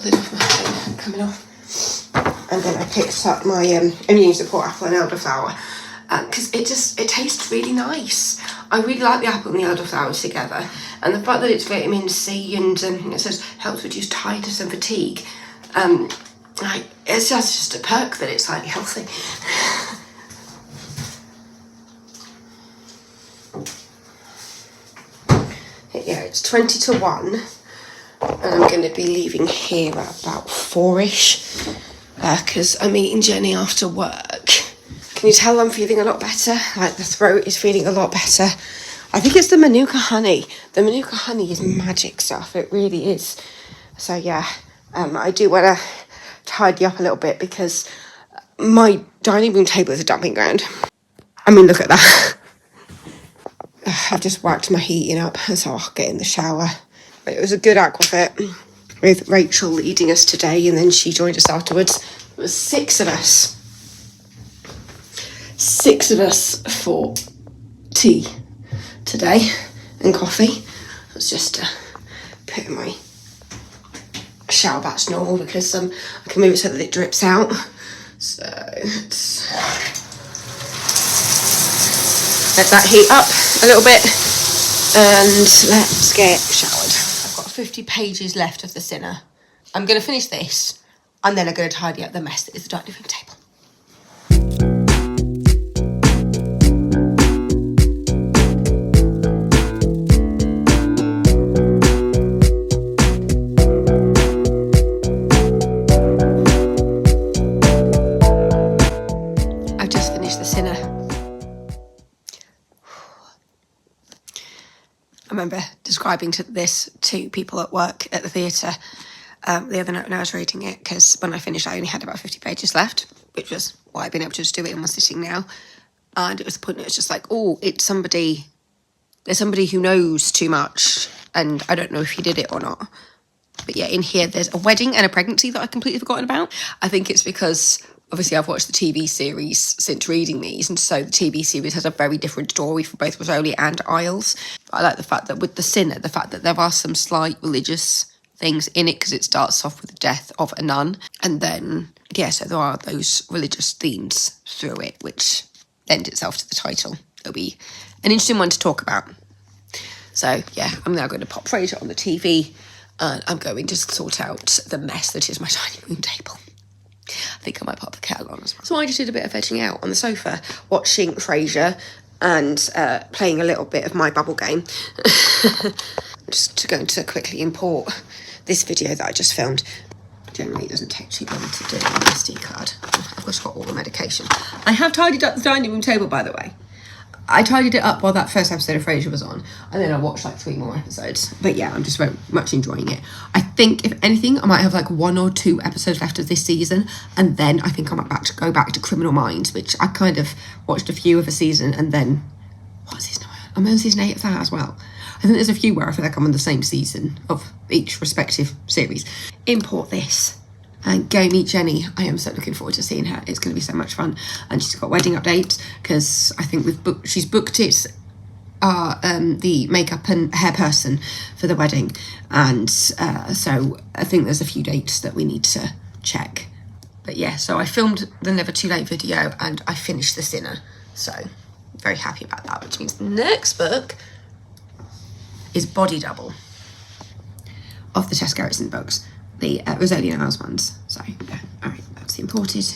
Lid off my thing coming off. And then I picked up my onion support apple and elderflower, because it tastes really nice. I really like the apple and the elderflowers together, and the fact that it's vitamin C and it says helps reduce tiredness and fatigue. It's just a perk that it's slightly healthy. Yeah, it's 20 to 1, and I'm going to be leaving here at about 4ish, because I'm meeting Jenny after work. Can you tell I'm feeling a lot better? Like, the throat is feeling a lot better. I think it's the Manuka honey. The Manuka honey is magic stuff. It really is. So yeah, I do want to tidy up a little bit, because my dining room table is a dumping ground. I mean, look at that. I've just wiped my heating up, so I'll get in the shower. But it was a good aquafit with Rachel leading us today, and then she joined us afterwards. It was 6 of us. 6 of us for tea today and coffee. I was just putting my shower back to normal, because I can move it so that it drips out. So let's let that heat up a little bit, and let's get showered. I've got 50 pages left of the Sinner. I'm going to finish this, and then I'm going to tidy up the mess that is the dining room table. I've just finished the Sinner. I remember describing this to people at work at the theatre the other night when I was reading it, because when I finished I only had about 50 pages left, which was why I've been able to just do it in one sitting now. And it was the point, it was just like, oh, there's somebody who knows too much, and I don't know if he did it or not. But yeah, in here there's a wedding and a pregnancy that I've completely forgotten about. I think it's because obviously I've watched the TV series since reading these, and so the TV series has a very different story for both Rizzoli and Isles. I like the fact that with The Sinner, the fact that there are some slight religious things in it, because it starts off with the death of a nun, and then, yeah, so there are those religious themes through it, which lend itself to the title. It'll be an interesting one to talk about. So, yeah, I'm now going to pop Fraser on the TV, and I'm going to sort out the mess that is my dining room table. I think I might pop the kettle on as well. So I just did a bit of vegging out on the sofa, watching Frasier and playing a little bit of my bubble game. Just going to quickly import this video that I just filmed. Generally, it doesn't take too long to do on the SD card. I've just got all the medication. I have tidied up the dining room table, by the way. I tidied it up while that first episode of Frasier was on, and then I watched like 3 more episodes. But yeah, I'm just very much enjoying it. I think, if anything, I might have like 1 or 2 episodes left of this season, and then I think I might go back to Criminal Minds, which I kind of watched a few of a season, and then what season am I on? I'm on season 8 of that as well. I think there's a few where I feel like I'm on the same season of each respective series. Import this and go meet Jenny. I am so looking forward to seeing her. It's going to be so much fun. And she's got wedding updates, because I think she's booked it, the makeup and hair person for the wedding. And so I think there's a few dates that we need to check. But yeah, so I filmed the Never Too Late video, and I finished The Sinner. So very happy about that, which means the next book is Body Double of the Tess Gerritsen books, the Rizzoli and Isles ones. So yeah, all right, that's imported.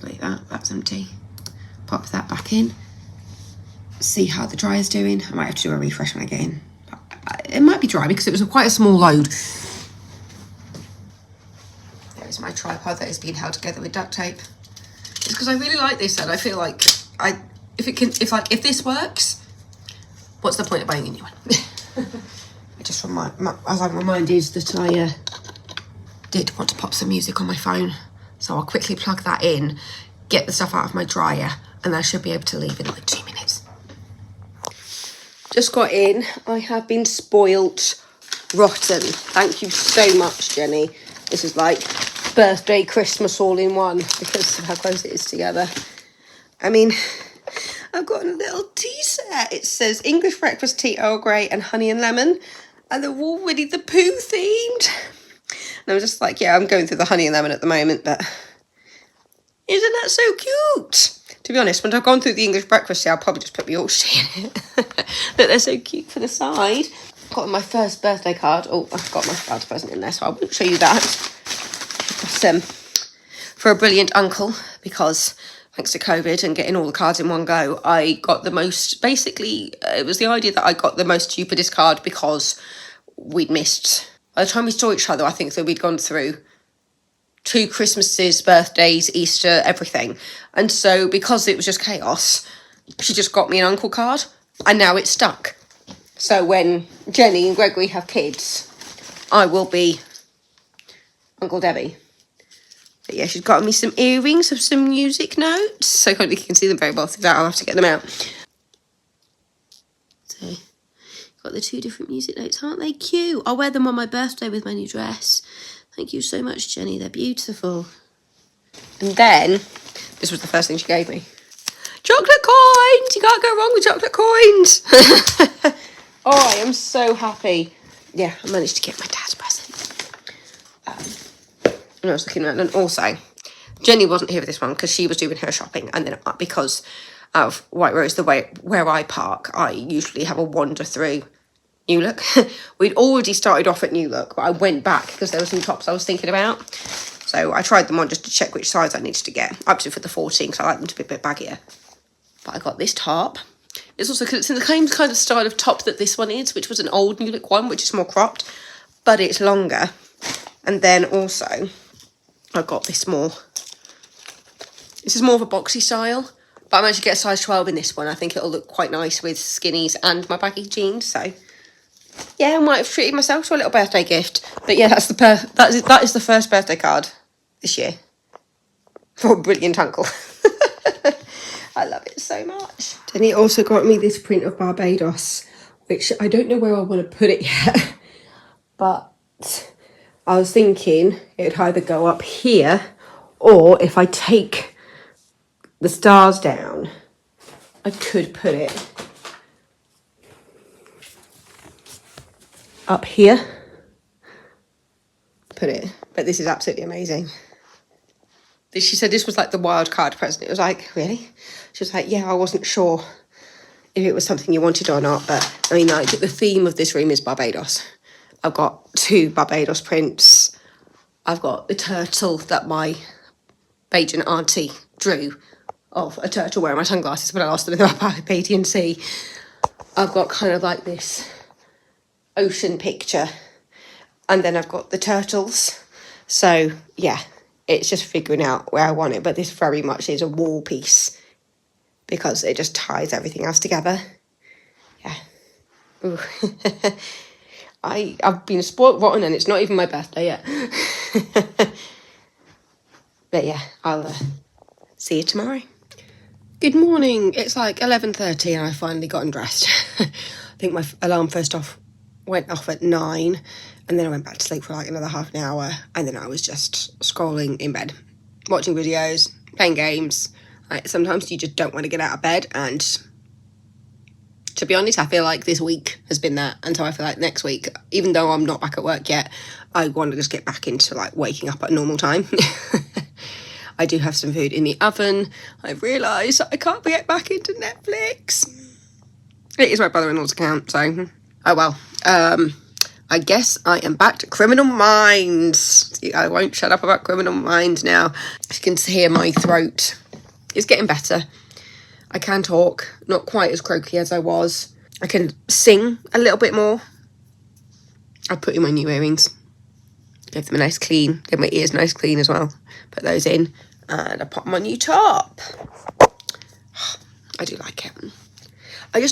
Like that, that's empty. Pop that back in. See how the dryer's doing. I might have to do a refresh when I get in. It might be dry because it was quite a small load. There's my tripod that is being held together with duct tape. It's because I really like this, and I feel like if this works, what's the point of buying a new one? As I'm reminded that I did want to pop some music on my phone, so I'll quickly plug that in, get the stuff out of my dryer, and I should be able to leave in like 2 minutes. Just got in. I have been spoilt rotten. Thank you so much, Jenny. This is like birthday, Christmas all in one because of how close it is together. I mean, I've got a little tea set. It says English breakfast tea, Earl Grey and honey and lemon. And they're all Winnie the Pooh themed. And I'm just like, yeah, I'm going through the honey and lemon at the moment, but isn't that so cute? To be honest, when I've gone through the English breakfast tea, I'll probably just put the Yorkshire in it. But they're so cute for the side. Got my first birthday card. Oh, I've got my birthday present in there, so I won't show you that. But, for a brilliant uncle, because thanks to COVID and getting all the cards in one go, I got the most, basically, it was the idea that I got the most stupidest card because we'd missed, by the time we saw each other, I think that we'd gone through 2 Christmases, birthdays, Easter, everything. And so because it was just chaos, she just got me an uncle card, and now it's stuck. So when Jenny and Gregory have kids, I will be Uncle Debbie. But yeah, she's got me some earrings of some music notes. So I don't think you can see them very well through that. I'll have to get them out. So, got the 2 different music notes. Aren't they cute? I'll wear them on my birthday with my new dress. Thank you so much, Jenny. They're beautiful. And then, this was the first thing she gave me. Chocolate coins! You can't go wrong with chocolate coins! Oh, I am so happy. Yeah, I managed to get my dad's present. And I was looking around, and also, Jenny wasn't here for this one because she was doing her shopping, and then because of White Rose, the way where I park, I usually have a wander through New Look. We'd already started off at New Look, but I went back because there were some tops I was thinking about. So I tried them on just to check which size I needed to get. Up to for the 14 because I like them to be a bit baggier. But I got this top. It's also because it's in the same kind of style of top that this one is, which was an old New Look one, which is more cropped, but it's longer. And then also, I got this more. This is more of a boxy style, but I managed to get a size 12 in this one. I think it'll look quite nice with skinnies and my baggy jeans. So yeah, I might have treated myself to a little birthday gift. But yeah, that is the first birthday card this year for a brilliant uncle. I love it so much. And he also got me this print of Barbados, which I don't know where I want to put it yet. But I was thinking it'd either go up here, or if I take the stars down, I could put it up here. But this is absolutely amazing. She said this was like the wild card present. It was like, really? She was like, yeah, I wasn't sure if it was something you wanted or not, but I mean, like, the theme of this room is Barbados. I've got 2 Barbados prints. I've got the turtle that my Bajan auntie drew of a turtle wearing my sunglasses when I lost them in the Barbadian Sea. I've got kind of like this ocean picture, and then I've got the turtles. So yeah, it's just figuring out where I want it, but this very much is a wall piece because it just ties everything else together. Yeah. Ooh. I've been spoilt rotten, and it's not even my birthday yet. But yeah, I'll see you tomorrow. Good morning. It's like 11:30 and I finally got undressed. I think my alarm went off at 9, and then I went back to sleep for like another half an hour, and then I was just scrolling in bed, watching videos, playing games. Like, sometimes you just don't want to get out of bed, and to be honest, I feel like this week has been that, and so I feel like next week, even though I'm not back at work yet, I want to just get back into like waking up at a normal time. I do have some food in the oven. I've realised I can't get back into Netflix. It is my brother-in-law's account, so oh well. I guess I am back to Criminal Minds. I won't shut up about Criminal Minds now. As you can hear, my throat is getting better. I can talk, not quite as croaky as I was. I can sing a little bit more. I put in my new earrings. Give them a nice clean. Give my ears nice clean as well. Put those in. And I put my new top. I do like it.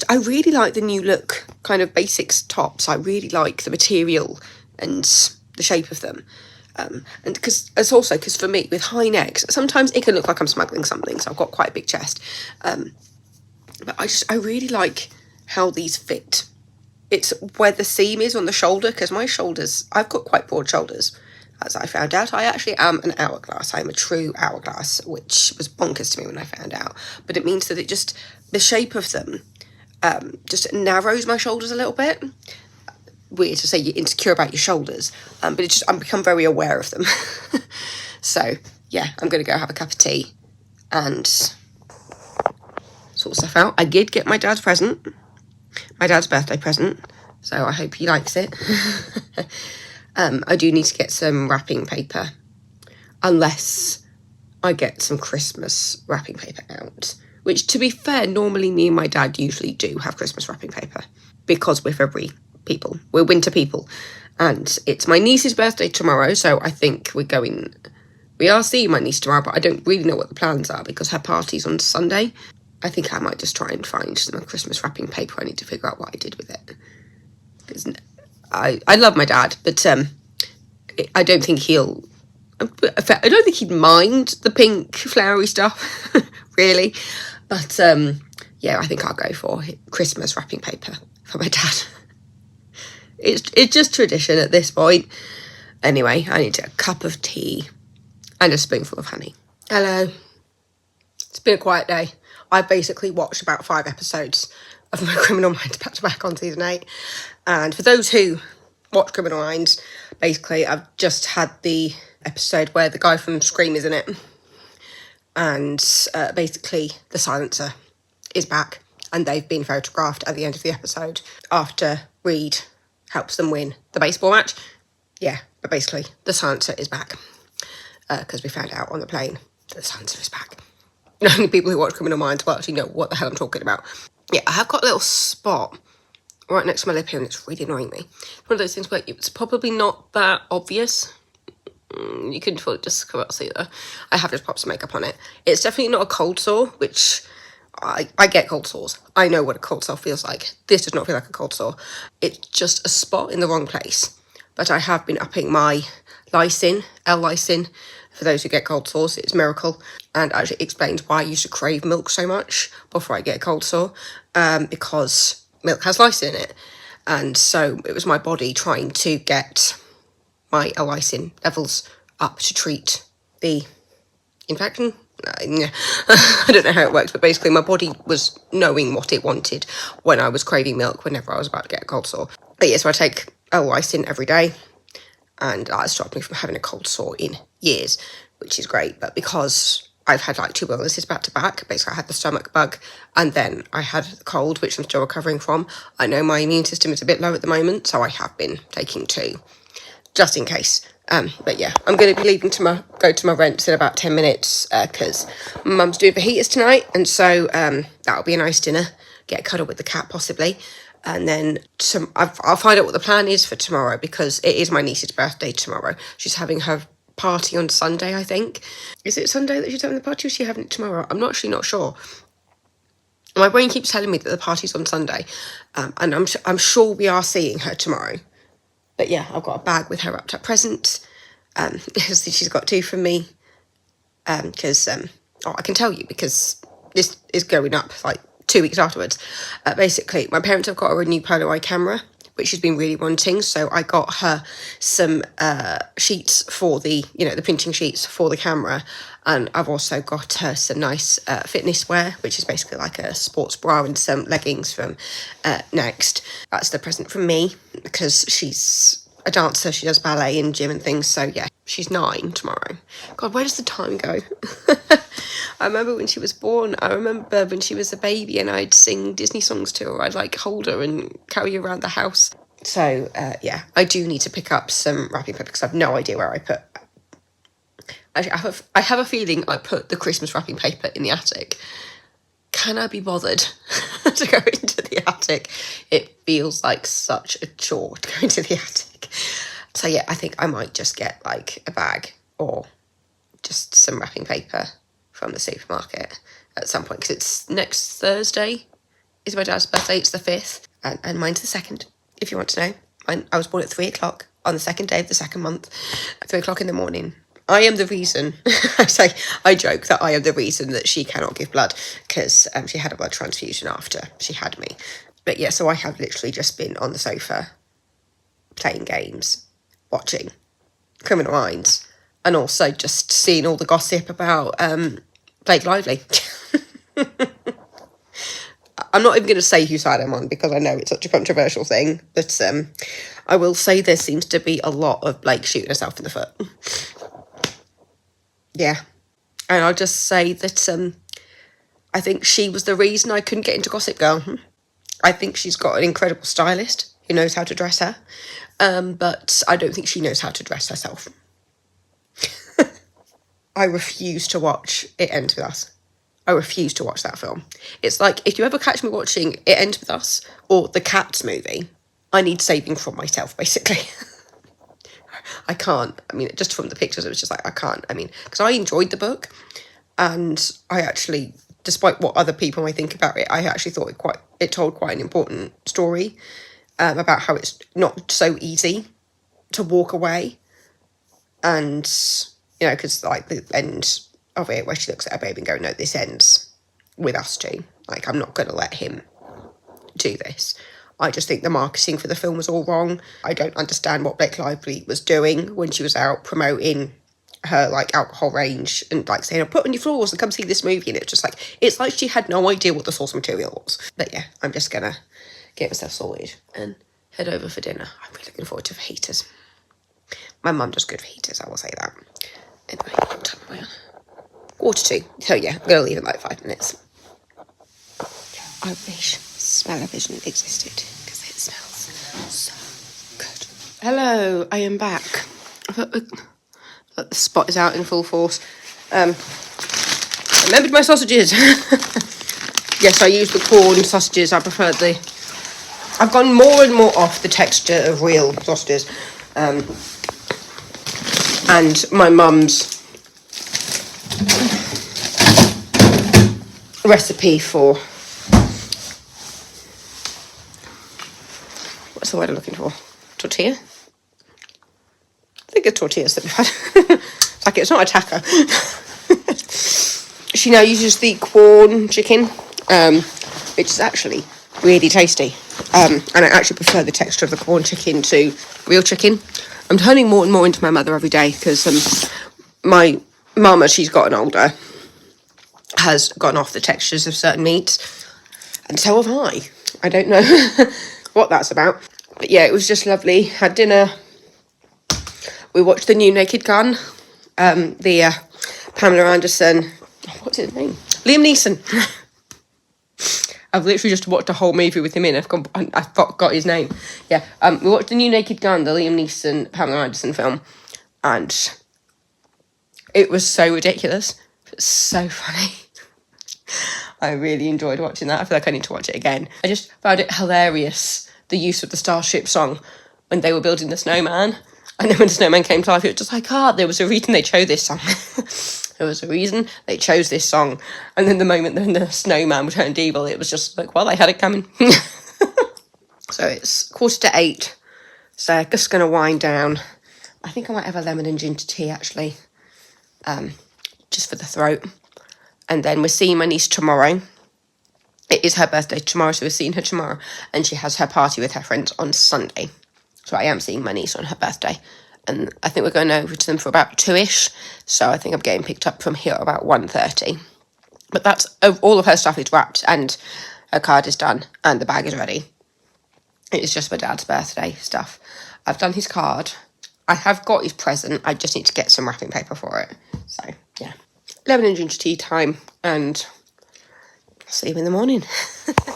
I really like the new look, kind of basics tops. I really like the material and the shape of them. And because for me, with high necks, sometimes it can look like I'm smuggling something, so I've got quite a big chest. But I really like how these fit. It's where the seam is on the shoulder, because my shoulders, I've got quite broad shoulders. As I found out, I actually am an hourglass. I'm a true hourglass, which was bonkers to me when I found out. But it means that the shape of them just narrows my shoulders a little bit. Weird to say you're insecure about your shoulders, but I've become very aware of them. So, yeah, I'm going to go have a cup of tea and sort stuff out. I did get my dad's birthday present, so I hope he likes it. I do need to get some wrapping paper, unless I get some Christmas wrapping paper out, which, to be fair, normally me and my dad usually do have Christmas wrapping paper, because we're February people, we're winter people, and it's my niece's birthday tomorrow, so I think we are seeing my niece tomorrow, but I don't really know what the plans are, because her party's on Sunday. I think I might just try and find some Christmas wrapping paper. I need to figure out what I did with it, because I love my dad, but I don't think he'd mind the pink flowery stuff, really. But yeah, I think I'll go for Christmas wrapping paper for my dad. It's just tradition at this point. Anyway, I need a cup of tea and a spoonful of honey. Hello. It's been a quiet day. I basically watched about 5 episodes of my Criminal Minds back to back on season 8. And for those who watch Criminal Minds, basically I've just had the episode where the guy from Scream is in it. And basically the silencer is back, and they've been photographed at the end of the episode after Reed helps them win the baseball match. Yeah, but basically the silencer is back, because we found out on the plane that the silencer is back. Only people who watch Criminal Minds will actually know what the hell I'm talking about. Yeah, I have got a little spot right next to my lip here, and it's really annoying me. One of those things where it's probably not that obvious. You can just come out see there. I have just popped some makeup on it. It's definitely not a cold sore, which I get cold sores. I know what a cold sore feels like. This does not feel like a cold sore. It's just a spot in the wrong place. But I have been upping my lysine, L-lysine. For those who get cold sores, it's Miracle, and actually explains why I used to crave milk so much before I get a cold sore, because milk has lysine in it. And so it was my body trying to get my L-lysine levels up to treat the infection. I don't know how it works, but basically my body was knowing what it wanted when I was craving milk whenever I was about to get a cold sore. But yeah, so I take L-lysine every day, and that stopped me from having a cold sore in years, which is great. But because I've had like 2 illnesses back to back, basically I had the stomach bug and then I had the cold, which I'm still recovering from. I know my immune system is a bit low at the moment, so I have been taking 2, just in case. But yeah, I'm going to be leaving to go to my rents in about 10 minutes, because Mum's doing the heaters tonight, and so that'll be a nice dinner. Get a cuddle with the cat possibly, and then I'll find out what the plan is for tomorrow, because it is my niece's birthday tomorrow. She's having her party on Sunday, I think. Is it Sunday that she's having the party, or is she having it tomorrow? I'm actually not sure. My brain keeps telling me that the party's on Sunday, and I'm sure we are seeing her tomorrow. But yeah, I've got a bag with her wrapped up presents. She's got 2 from me. Because I can tell you, because this is going up like 2 weeks afterwards. Basically, my parents have got her a new Polaroid camera, which she's been really wanting. So I got her some sheets for the printing sheets for the camera. And I've also got her some nice fitness wear, which is basically like a sports bra and some leggings from Next. That's the present from me, because she's a dancer. She does ballet and gym and things. So yeah, she's 9 tomorrow. God, where does the time go? I remember when she was born. I remember when she was a baby and I'd sing Disney songs to her. I'd like hold her and carry her around the house. So yeah, I do need to pick up some wrapping paper, because I have no idea where I put. Actually, I have a feeling I put the Christmas wrapping paper in the attic. Can I be bothered to go into the attic? It feels like such a chore to go into the attic. So yeah, I think I might just get like a bag or just some wrapping paper from the supermarket at some point, because it's next Thursday is my dad's birthday. It's the 5th, and mine's the 2nd, if you want to know. I was born at 3 o'clock on the 2nd day of the 2nd month, at 3 o'clock in the morning. I am the reason, I joke that I am the reason that she cannot give blood, because she had a blood transfusion after she had me. But yeah, so I have literally just been on the sofa playing games, watching Criminal Minds, and also just seeing all the gossip about Blake Lively. I'm not even going to say whose side I'm on, because I know it's such a controversial thing, but I will say there seems to be a lot of Blake shooting herself in the foot. Yeah. And I'll just say that I think she was the reason I couldn't get into Gossip Girl. I think she's got an incredible stylist who knows how to dress her, but I don't think she knows how to dress herself. I refuse to watch It Ends With Us. I refuse to watch that film. It's like, if you ever catch me watching It Ends With Us or the Cats movie, I need saving from myself, basically. I can't. I mean, just from the pictures, it was just like, I can't. I mean, because I enjoyed the book, and I actually, despite what other people might think about it, I actually thought it told quite an important story about how it's not so easy to walk away. And, you know, because like the end of it where she looks at her baby and go, no, this ends with us two. Like, I'm not going to let him do this. I just think the marketing for the film was all wrong. I don't understand what Blake Lively was doing when she was out promoting her like alcohol range and like saying, put on your floors and come see this movie. And it's like she had no idea what the source material was. But yeah, I'm just gonna get myself sorted and head over for dinner. I'm really looking forward to fajitas. My mum does good fajitas, I will say that. Anyway, what time am I on? 1:45. So yeah, I'm gonna leave in like 5 minutes. I wish Smell-O-Vision existed, because it smells so good. Hello, I am back. The spot is out in full force. I remembered my sausages. Yes, I use the corn sausages. I prefer I've gone more and more off the texture of real sausages. And my mum's recipe for, what's the word I'm looking for? Tortilla? I think it's tortillas that we've had. It's like, it's not a taco. She now uses the corn chicken, which is actually really tasty. And I actually prefer the texture of the corn chicken to real chicken. I'm turning more and more into my mother every day, because my mum, as she's gotten older, has gotten off the textures of certain meats. And so have I. I don't know what that's about. But yeah, it was just lovely. Had dinner. We watched the new Naked Gun. The Pamela Anderson. What's his name? Liam Neeson. I've literally just watched a whole movie with him in. I forgot his name. Yeah. We watched the new Naked Gun, the Liam Neeson, Pamela Anderson film. And it was so ridiculous. It's so funny. I really enjoyed watching that. I feel like I need to watch it again. I just found it hilarious, the use of the Starship song when they were building the snowman. And then when the snowman came to life, it was just like, there was a reason they chose this song. There was a reason they chose this song. And then the moment when the snowman turned evil, it was just like, well, they had it coming. So it's 7:45. So I'm just going to wind down. I think I might have a lemon and ginger tea, actually. Just for the throat. And then we're seeing my niece tomorrow. It is her birthday tomorrow, so we're seeing her tomorrow. And she has her party with her friends on Sunday. So I am seeing my niece on her birthday. And I think we're going over to them for about 2ish. So I think I'm getting picked up from here about 1:30. But that's all of her stuff is wrapped and her card is done and the bag is ready. It's just my dad's birthday stuff. I've done his card. I have got his present. I just need to get some wrapping paper for it. So, yeah. Lemon and ginger tea time, and I'll see you in the morning.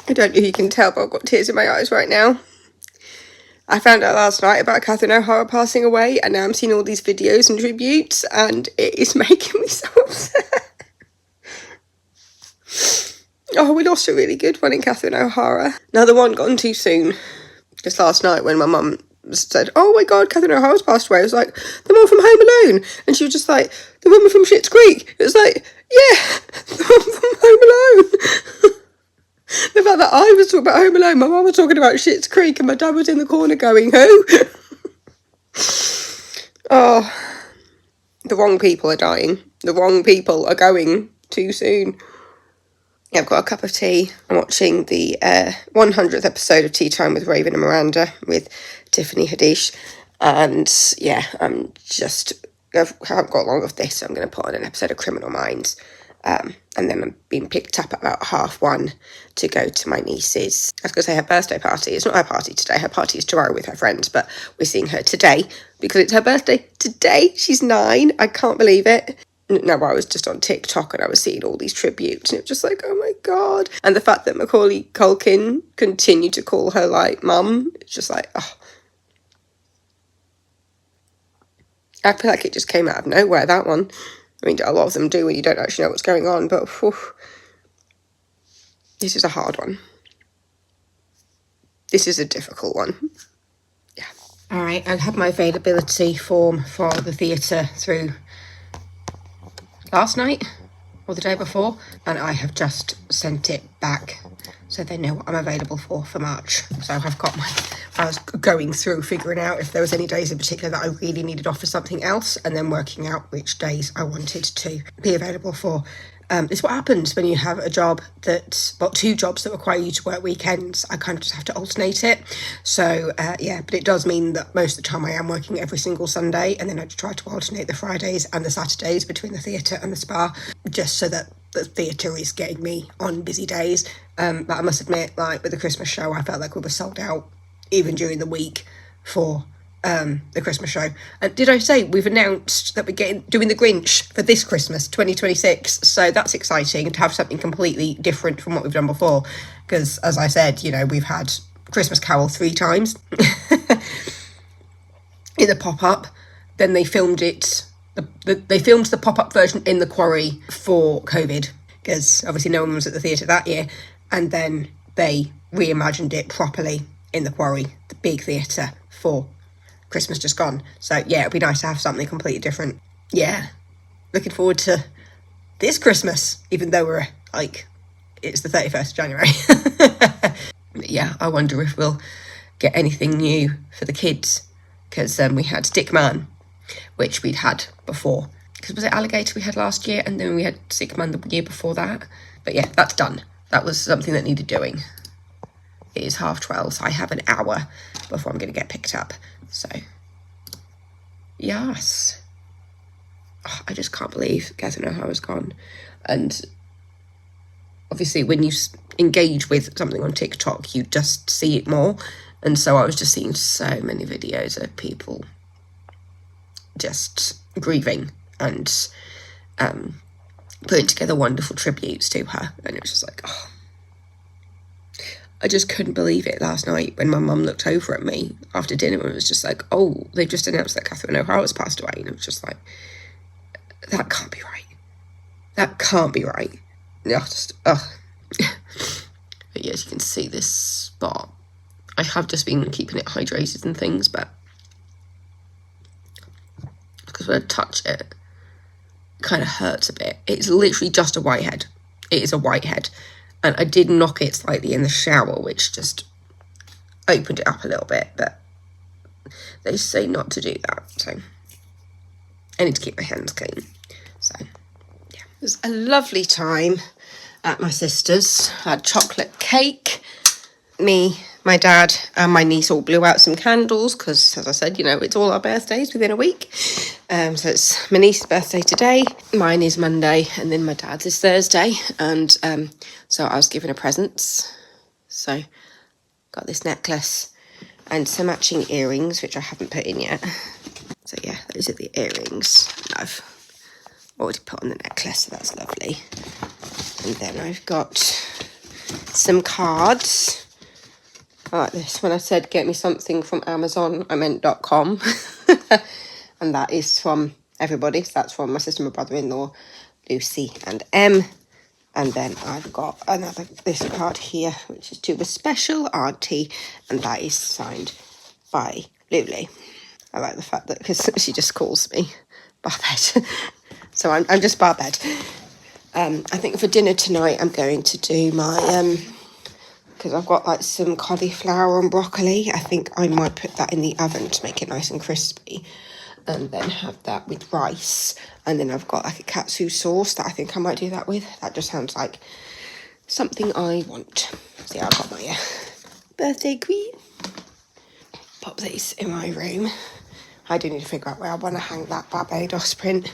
I don't know if you can tell, but I've got tears in my eyes right now. I found out last night about Catherine O'Hara passing away, and now I'm seeing all these videos and tributes, and it is making me so upset. Oh, we lost a really good one in Catherine O'Hara. Another one gone too soon. Just last night when my mum said, "Oh my God, Catherine O'Hara's passed away." I was like, "The one from Home Alone," and she was just like, "The woman from Schitt's Creek." It was like, "Yeah, the one from Home Alone." The fact that I was talking about Home Alone, my mum was talking about Schitt's Creek, and my dad was in the corner going, "Who?" Oh, the wrong people are dying. The wrong people are going too soon. Yeah, I've got a cup of tea. I'm watching the 100th episode of Tea Time with Raven and Miranda with Tiffany Haddish. And yeah, I haven't got long of this, so I'm going to put on an episode of Criminal Minds. And then I'm being picked up at about 1:30 to go to my niece's, I was going to say her birthday party. It's not her party today. Her party is tomorrow with her friends, but we're seeing her today because it's her birthday today. She's 9. I can't believe it. No, I was just on TikTok and I was seeing all these tributes and it was just like, oh my God. And the fact that Macaulay Culkin continued to call her like mum, it's just like, oh. I feel like it just came out of nowhere, that one. I mean, a lot of them do when you don't actually know what's going on, but whew, this is a hard one. This is a difficult one. Yeah. All right, I had my availability form for the theatre through last night or the day before, and I have just sent it back so they know what I'm available for March. So I've got I was going through figuring out if there was any days in particular that I really needed off for something else, and then working out which days I wanted to be available for. It's what happens when you have a job two jobs that require you to work weekends. I kind of just have to alternate it. So, yeah, but it does mean that most of the time I am working every single Sunday, and then I try to alternate the Fridays and the Saturdays between the theatre and the spa, just so that the theatre is getting me on busy days. But I must admit, like with the Christmas show, I felt like we were sold out even during the week for the Christmas show. And did I say we've announced that we're doing the Grinch for this Christmas 2026, so that's exciting to have something completely different from what we've done before, because as I said, you know, we've had Christmas Carol 3 times in the pop-up, then they filmed it they filmed the pop-up version in the Quarry for COVID, because obviously no one was at the theatre that year, and then they reimagined it properly in the Quarry, the big theatre, for Christmas just gone. So yeah, it'd be nice to have something completely different. Yeah, looking forward to this Christmas, even though we're like, it's the 31st of January. Yeah, I wonder if we'll get anything new for the kids, because we had Stick Man, which we'd had before, because was it Alligator we had last year, and then we had Stick Man the year before that. But yeah, that's done. That was something that needed doing. It is 12:30, so I have an hour before I'm going to get picked up. So, yes. Oh, I just can't believe Catherine O'Hara's gone. And obviously when you engage with something on TikTok, you just see it more. And so I was just seeing so many videos of people just grieving and putting together wonderful tributes to her. And it was just like, oh. I just couldn't believe it last night when my mum looked over at me after dinner and was just like, oh, they've just announced that Catherine O'Hara's passed away. And it was just like, that can't be right. That can't be right. But yes, you can see this spot. I have just been keeping it hydrated and things, but because when I touch it, it kind of hurts a bit. It's literally just a whitehead. It is a whitehead. And I did knock it slightly in the shower, which just opened it up a little bit, but they say not to do that, so I need to keep my hands clean. So, yeah. It was a lovely time at my sister's. I had chocolate cake. Me, my dad, and my niece all blew out some candles, because, as I said, you know, it's all our birthdays within a week. So it's my niece's birthday today, mine is Monday, and then my dad's is Thursday. And so I was given a presents. So got this necklace and some matching earrings, which I haven't put in yet. So yeah, those are the earrings I've already put on the necklace, so that's lovely. And then I've got some cards. Like this. When I said get me something from Amazon, I meant .com. And that is from everybody. So that's from my sister, my brother-in-law, Lucy and Em. And then I've got this card here, which is to the special auntie, and that is signed by Lulu. I like the fact that, because she just calls me Barbed. So I'm just Barbed. I think for dinner tonight I'm going to do my, because I've got like some cauliflower and broccoli. I think I might put that in the oven to make it nice and crispy. And then have that with rice. And then I've got like a katsu sauce that I think I might do that with. That just sounds like something I want. So yeah, I've got my birthday queen. Pop these in my room. I do need to figure out where I want to hang that Barbados print.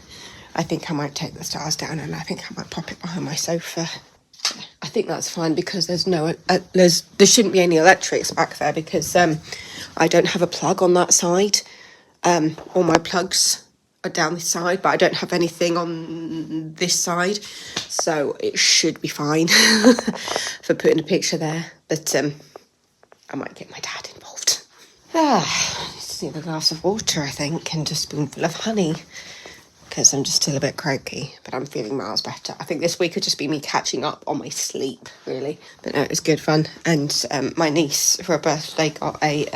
I think I might take the stars down and I think I might pop it behind my sofa. I think that's fine because there's no, there shouldn't be any electrics back there because I don't have a plug on that side. All my plugs are down this side, but I don't have anything on this side, so it should be fine for putting a picture there. But I might get my dad involved. Just need a glass of water, I think, and a spoonful of honey, because I'm just still a bit croaky, but I'm feeling miles better. I think this week could just be me catching up on my sleep, really. But no, it was good fun. And my niece, for her birthday, got a,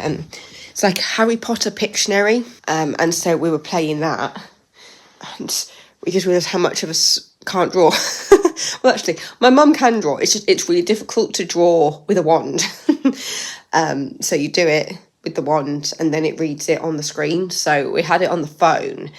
it's like a Harry Potter Pictionary. And so we were playing that. And we just realised how much of us can't draw. Well, actually, my mum can draw. It's really difficult to draw with a wand. So you do it with the wand and then it reads it on the screen. So we had it on the phone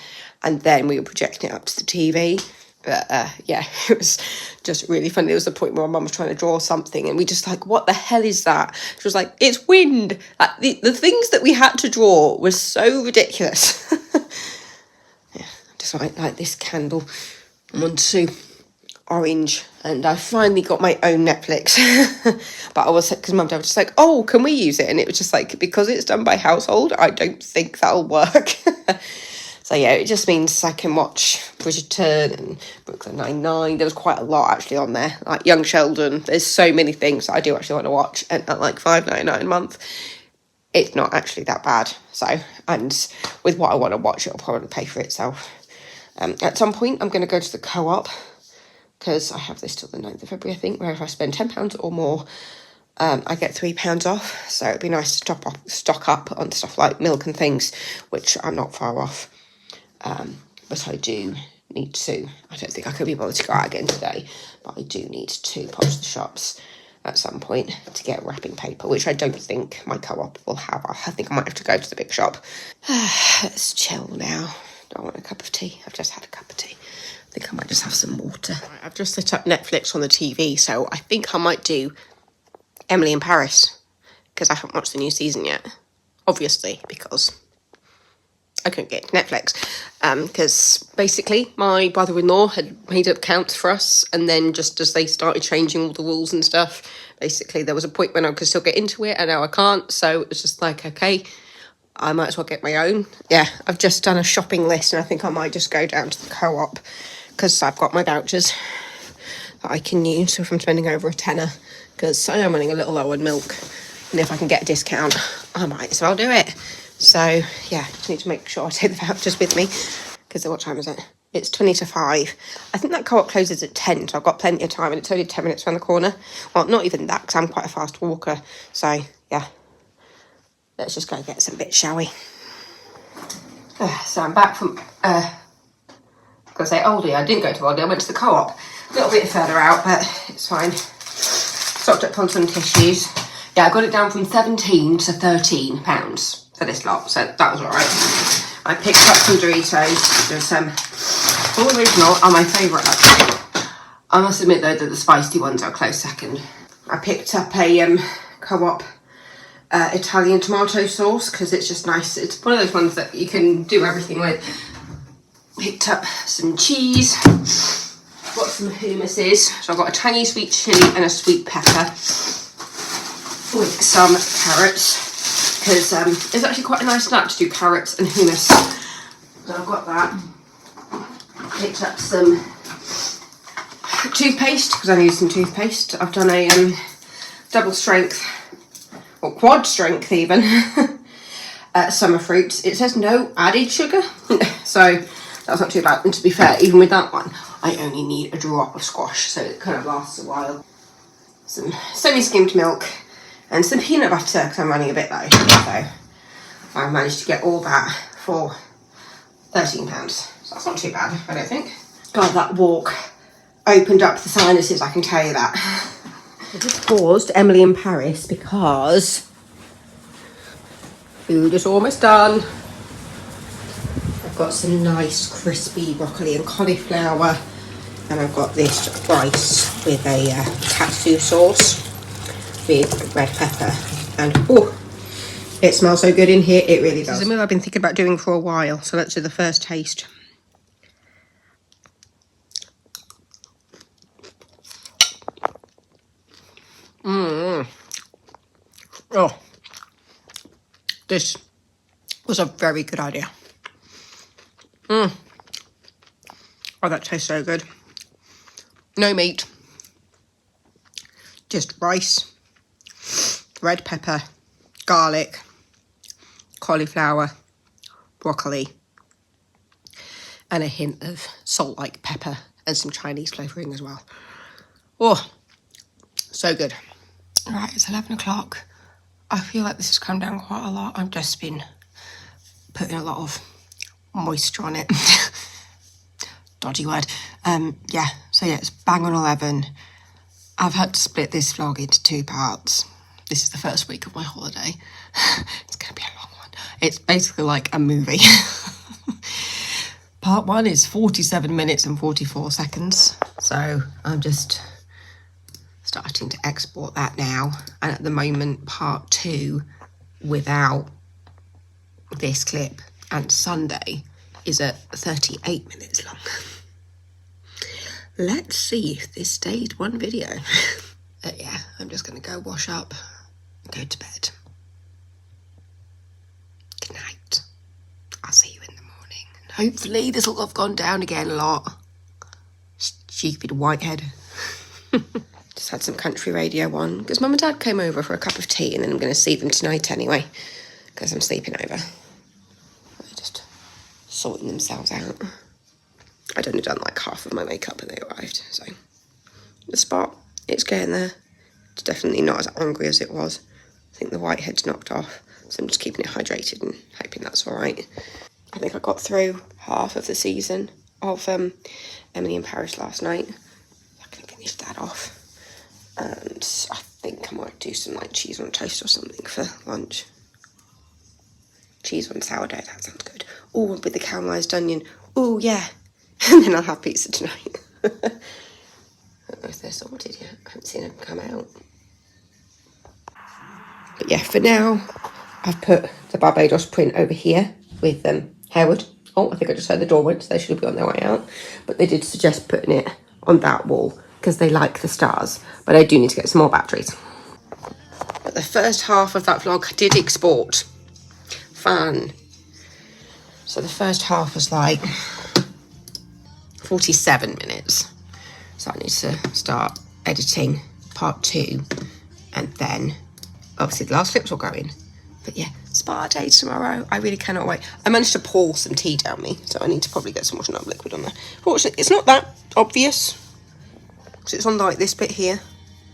and then we were projecting it up to the TV. But yeah, it was just really funny. There was a point where my mum was trying to draw something and we just like, what the hell is that? She was like, it's wind. Like, the things that we had to draw were so ridiculous. Yeah, just like this candle. I want to orange, and I finally got my own Netflix. But I was, because Mum and Dad were just like, oh, can we use it? And it was just like, because it's done by household, I don't think that'll work. So yeah, it just means I can watch Bridgerton and Brooklyn Nine-Nine. There was quite a lot actually on there, like Young Sheldon. There's so many things that I do actually want to watch, and at like $5.99 a month, it's not actually that bad. So, and with what I want to watch, it'll probably pay for itself. At some point, I'm going to go to the Co-op, because I have this till the 9th of February, I think, where if I spend £10 or more, I get £3 off. So it'd be nice to stock up on stuff like milk and things, which I'm not far off. But I do need to, I don't think I could be bothered to go out again today, but I do need to pop to the shops at some point to get wrapping paper, which I don't think my Co-op will have. I think I might have to go to the big shop. Let's chill now. Don't want a cup of tea. I've just had a cup of tea. I think I might just have some water. Right, I've just set up Netflix on the TV, so I think I might do Emily in Paris, because I haven't watched the new season yet. Obviously, because I couldn't get Netflix. Because basically, my brother-in-law had made up accounts for us, and then just as they started changing all the rules and stuff, basically there was a point when I could still get into it, and now I can't, so it was just like, okay, I might as well get my own. Yeah, I've just done a shopping list, and I think I might just go down to the Co-op, because I've got my vouchers that I can use if I'm spending over a tenner, because I am running a little low on milk, and if I can get a discount, I might as well do it. So, yeah, just need to make sure I take the vouchers with me, because what time is it? It's 20 to 5. I think that Co-op closes at 10, so I've got plenty of time, and it's only 10 minutes around the corner. Well, not even that, because I'm quite a fast walker, so, yeah. Let's just go get some bits, shall we? So I'm back from, I was going to say Aldi. I didn't go to Aldi, I went to the Co-op. A little bit further out, but it's fine. Stocked up on some tissues. Yeah, I got it down from £17 to £13 for this lot, so that was alright. I picked up some Doritos. There's some all original are my favourite, actually. I must admit though that the spicy ones are a close second. I picked up a Co-op Italian tomato sauce, because it's just nice. It's one of those ones that you can do everything with. Picked up some cheese. Got some hummuses. So I've got a tangy sweet chilli and a sweet pepper with some carrots, because it's actually quite a nice snack to do carrots and hummus. So I've got that. Picked up some toothpaste, because I need some toothpaste. I've done a double strength, or quad strength even, summer fruits. It says no added sugar, so that's not too bad. And to be fair, even with that one, I only need a drop of squash, so it kind of lasts a while. Some semi-skimmed milk and some peanut butter, because I'm running a bit low. So I managed to get all that for £13. So that's not too bad, I don't think. God, that walk opened up the sinuses, I can tell you that. I just paused Emily in Paris because food is almost done. I've got some nice crispy broccoli and cauliflower, and I've got this rice with a katsu sauce with red pepper, and oh, it smells so good in here, it really does. This is a meal I've been thinking about doing for a while, so let's do the first taste. Oh, this was a very good idea. Oh, that tastes so good. No meat, just rice, red pepper, garlic, cauliflower, broccoli, and a hint of salt like pepper and some Chinese flavouring as well. Oh, so good. Right, it's 11 o'clock. I feel like this has come down quite a lot. I've just been putting a lot of moisture on it. Dodgy word. Yeah, so yeah, it's bang on 11. I've had to split this vlog into 2 parts. This is the first week of my holiday. It's going to be a long one. It's basically like a movie. Part 1 is 47 minutes and 44 seconds. So I'm just starting to export that now. And at the moment, part 2, without this clip and Sunday, is at 38 minutes long. Let's see if this stayed one video. Yeah, I'm just going to go wash up and go to bed. Good night. I'll see you in the morning. And hopefully this will have gone down again a lot. Stupid whitehead. Just had some country radio on because Mum and Dad came over for a cup of tea, and then I'm going to see them tonight anyway because I'm sleeping over. They're just sorting themselves out. I'd only done like half of my makeup when they arrived, so the spot, it's getting there. It's definitely not as angry as it was. I think the whitehead's knocked off, so I'm just keeping it hydrated and hoping that's all right. I think I got through half of the season of Emily in Paris last night. I can finish that off, and I think I might do some like cheese on toast or something for lunch. Cheese on sourdough, that sounds good. Oh, with the caramelised onion. Oh yeah. And then I'll have pizza tonight. I don't know if they're sorted yet. I haven't seen them come out. But yeah, for now, I've put the Barbados print over here with Harewood. Oh, I think I just heard the door went, so they should be on their way out. But they did suggest putting it on that wall because they like the stars. But I do need to get some more batteries. But the first half of that vlog did export. Fun. So the first half was like 47 minutes. So I need to start editing part 2, and then obviously the last clips will go in. But yeah, spa day tomorrow. I really cannot wait. I managed to pour some tea down me, so I need to probably get some washing up liquid on there. Fortunately, it's not that obvious because it's on like this bit here.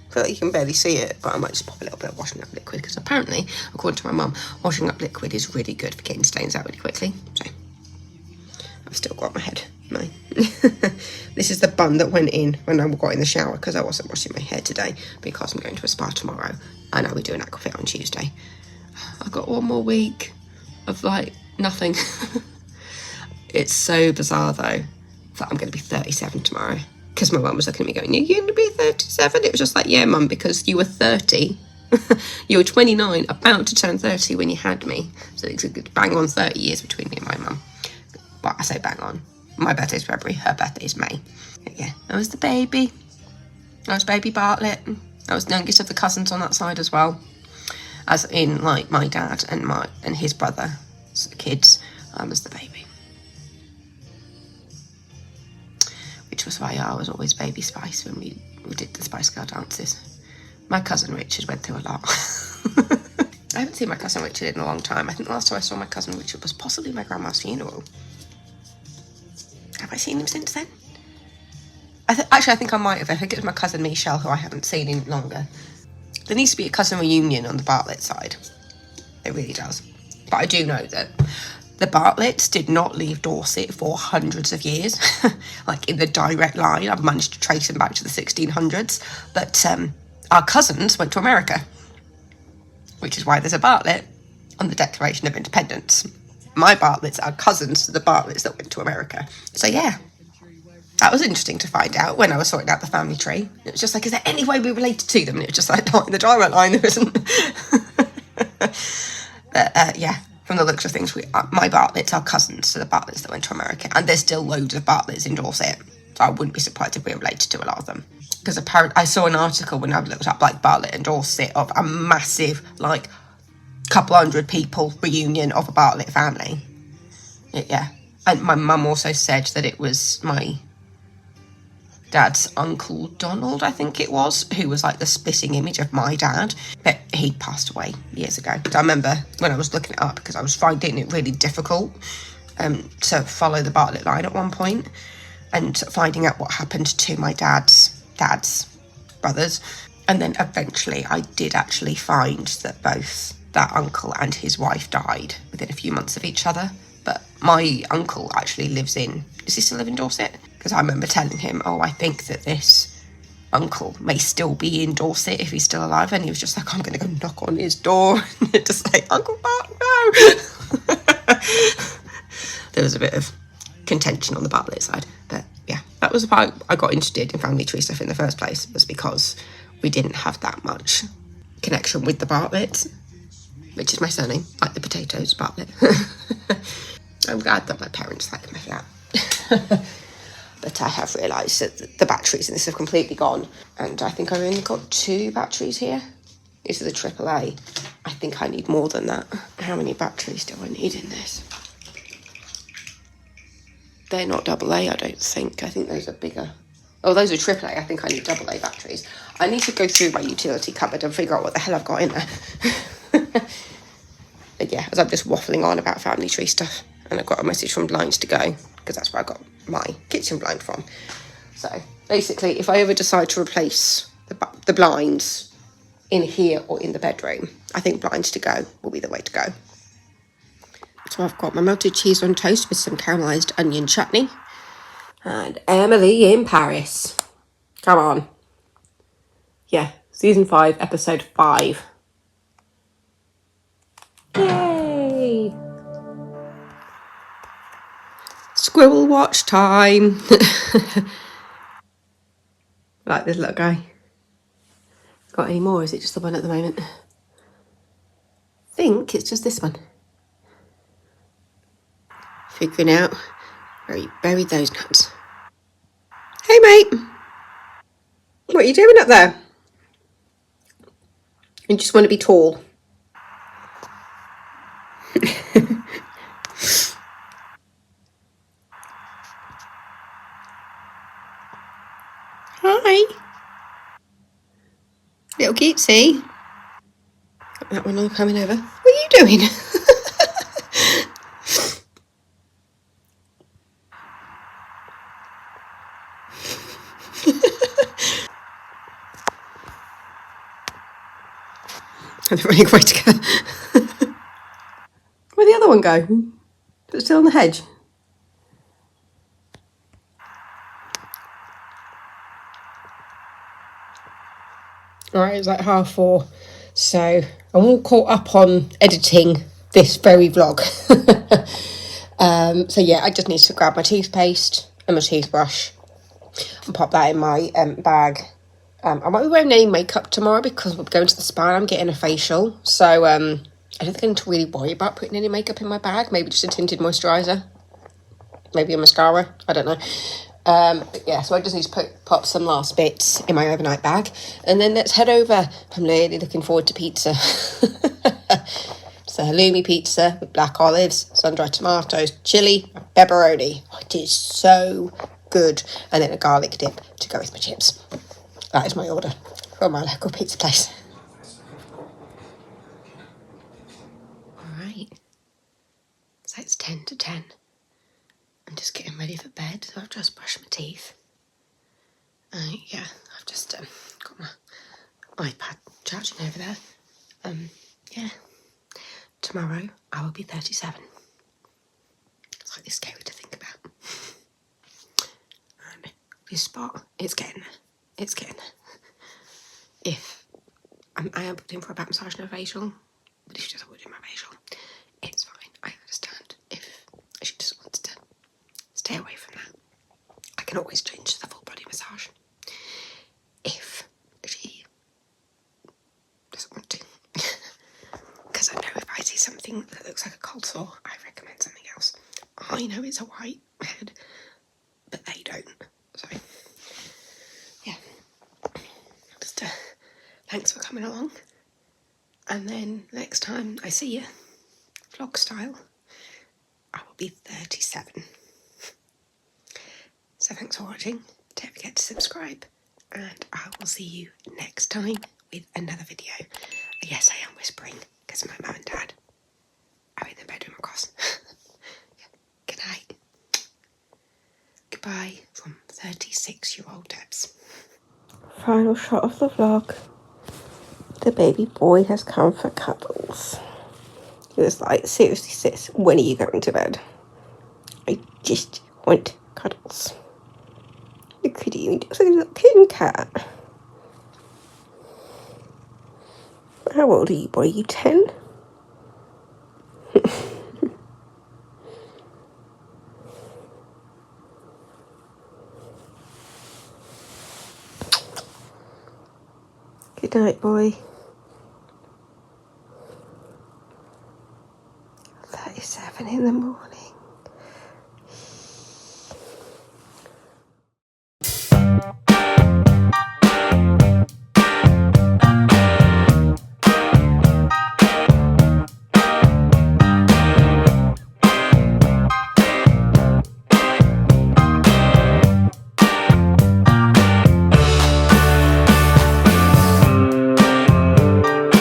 I feel like you can barely see it, but I might just pop a little bit of washing up liquid because apparently, according to my mum, washing up liquid is really good for getting stains out really quickly. So I've still got my head. No. This is the bun that went in when I got in the shower because I wasn't washing my hair today because I'm going to a spa tomorrow and I'll be doing aquafit on Tuesday. I've got one more week of like nothing. It's so bizarre though that I'm going to be 37 tomorrow because my mum was looking at me going, "You're going to be 37? It was just like, yeah, mum, because you were 30. You were 29, about to turn 30 when you had me. So it's a good bang on 30 years between me and my mum. But I say bang on. My birthday's February, her birthday's May. But yeah, I was the baby. I was baby Bartlett. I was the youngest of the cousins on that side as well. As in, like, my dad and his brother, so the kids. I was the baby. Which was why I was always Baby Spice when we did the Spice Girl dances. My cousin Richard went through a lot. I haven't seen my cousin Richard in a long time. I think the last time I saw my cousin Richard was possibly my grandma's funeral. Have I seen him since then? Actually, I think I might have. I think it was my cousin Michelle, who I haven't seen in longer. There needs to be a cousin reunion on the Bartlett side. It really does. But I do know that the Bartletts did not leave Dorset for hundreds of years, like in the direct line. I've managed to trace them back to the 1600s. But our cousins went to America, which is why there's a Bartlett on the Declaration of Independence. My Bartletts are cousins to the Bartletts that went to America. So yeah, that was interesting to find out when I was sorting out the family tree. It was just like, is there any way we're related to them? And it was just like, not in the direct line, there isn't. But yeah, from the looks of things, my Bartletts are cousins to the Bartletts that went to America. And there's still loads of Bartletts in Dorset. So I wouldn't be surprised if we're related to a lot of them. Because apparently, I saw an article when I looked up like Bartlett and Dorset of a massive, like, couple hundred people reunion of a Bartlett family. Yeah. And my mum also said that it was my dad's Uncle Donald, I think it was, who was like the spitting image of my dad, but he passed away years ago. I remember when I was looking it up, because I was finding it really difficult to follow the Bartlett line at one point, and finding out what happened to my dad's brothers. And then eventually I did actually find that both that uncle and his wife died within a few months of each other. But my uncle actually does he still live in Dorset? Because I remember telling him, I think that this uncle may still be in Dorset if he's still alive. And he was just like, I'm going to go knock on his door. And just like, Uncle Bart, no. There was a bit of contention on the Bartlett side. But yeah, that was why I got interested in family tree stuff in the first place, was because we didn't have that much connection with the Bartletts, which is my surname, like the potatoes, Bartlett. I'm glad that my parents like me for that. But I have realised that the batteries in this have completely gone, and I think I've only got 2 batteries here. These are the AAA. I think I need more than that. How many batteries do I need in this? They're not AA, I don't think. I think those are bigger. Oh, those are AAA. I think I need AA batteries. I need to go through my utility cupboard and figure out what the hell I've got in there. But yeah, as I'm just waffling on about family tree stuff, and I've got a message from Blinds to Go, because that's where I got my kitchen blind from. So basically, if I ever decide to replace the blinds in here or in the bedroom, I think Blinds to Go will be the way to go. So I've got my melted cheese on toast with some caramelised onion chutney. And Emily in Paris. Come on. Yeah, season 5, episode 5. Yay! Squirrel watch time. Like this little guy. Got any more? Is it just the one at the moment? I think it's just this one. Figuring out where he buried those nuts. Hey mate, what are you doing up there? You just want to be tall. Hi. Little cutesy. Got that one all coming over. What are you doing? And they're running away together. Where'd the other one go? Is it still on the hedge? Alright, it's like 4:30. So I'm all caught up on editing this very vlog. So yeah, I just need to grab my toothpaste and my toothbrush and pop that in my bag. I won't be wearing any makeup tomorrow because we're going to the spa and I'm getting a facial. So I don't think I need to really worry about putting any makeup in my bag. Maybe just a tinted moisturiser. Maybe a mascara. I don't know. But yeah, so I just need to pop some last bits in my overnight bag. And then let's head over. I'm really looking forward to pizza. It's a halloumi pizza with black olives, sun-dried tomatoes, chilli, and pepperoni. It is so good. And then a garlic dip to go with my chips. That is my order from my local pizza place. Alright. So it's 10 to 10. I'm just getting ready for bed, so I've just brushed my teeth. Yeah, I've just got my iPad charging over there. Yeah. tomorrow I will be 37. It's like scary to think about. And this spot, it's getting if I am booked in for a back massage and a facial, but if she doesn't want to do my facial, it's fine. I understand. If she just wants to stay away from that, I can always change to the full body massage. If she doesn't want to, because I know if I see something that looks like a cold sore, I recommend something else. I know it's a white head, but they don't. So yeah, just thanks for coming along. And then next time I see you, vlog style, I will be 37. So thanks for watching. Don't forget to subscribe, and I will see you next time with another video. Yes, I am whispering because my mum and dad are in the bedroom across. Good night. Goodbye from 36-year-old Debs. Final shot of the vlog. The baby boy has come for cuddles. He was like, seriously sis, when are you going to bed? I just want cuddles. Look at you, he looks like a little kitten cat. How old are you, boy? Are you 10? Good night, boy. 37 in the morning.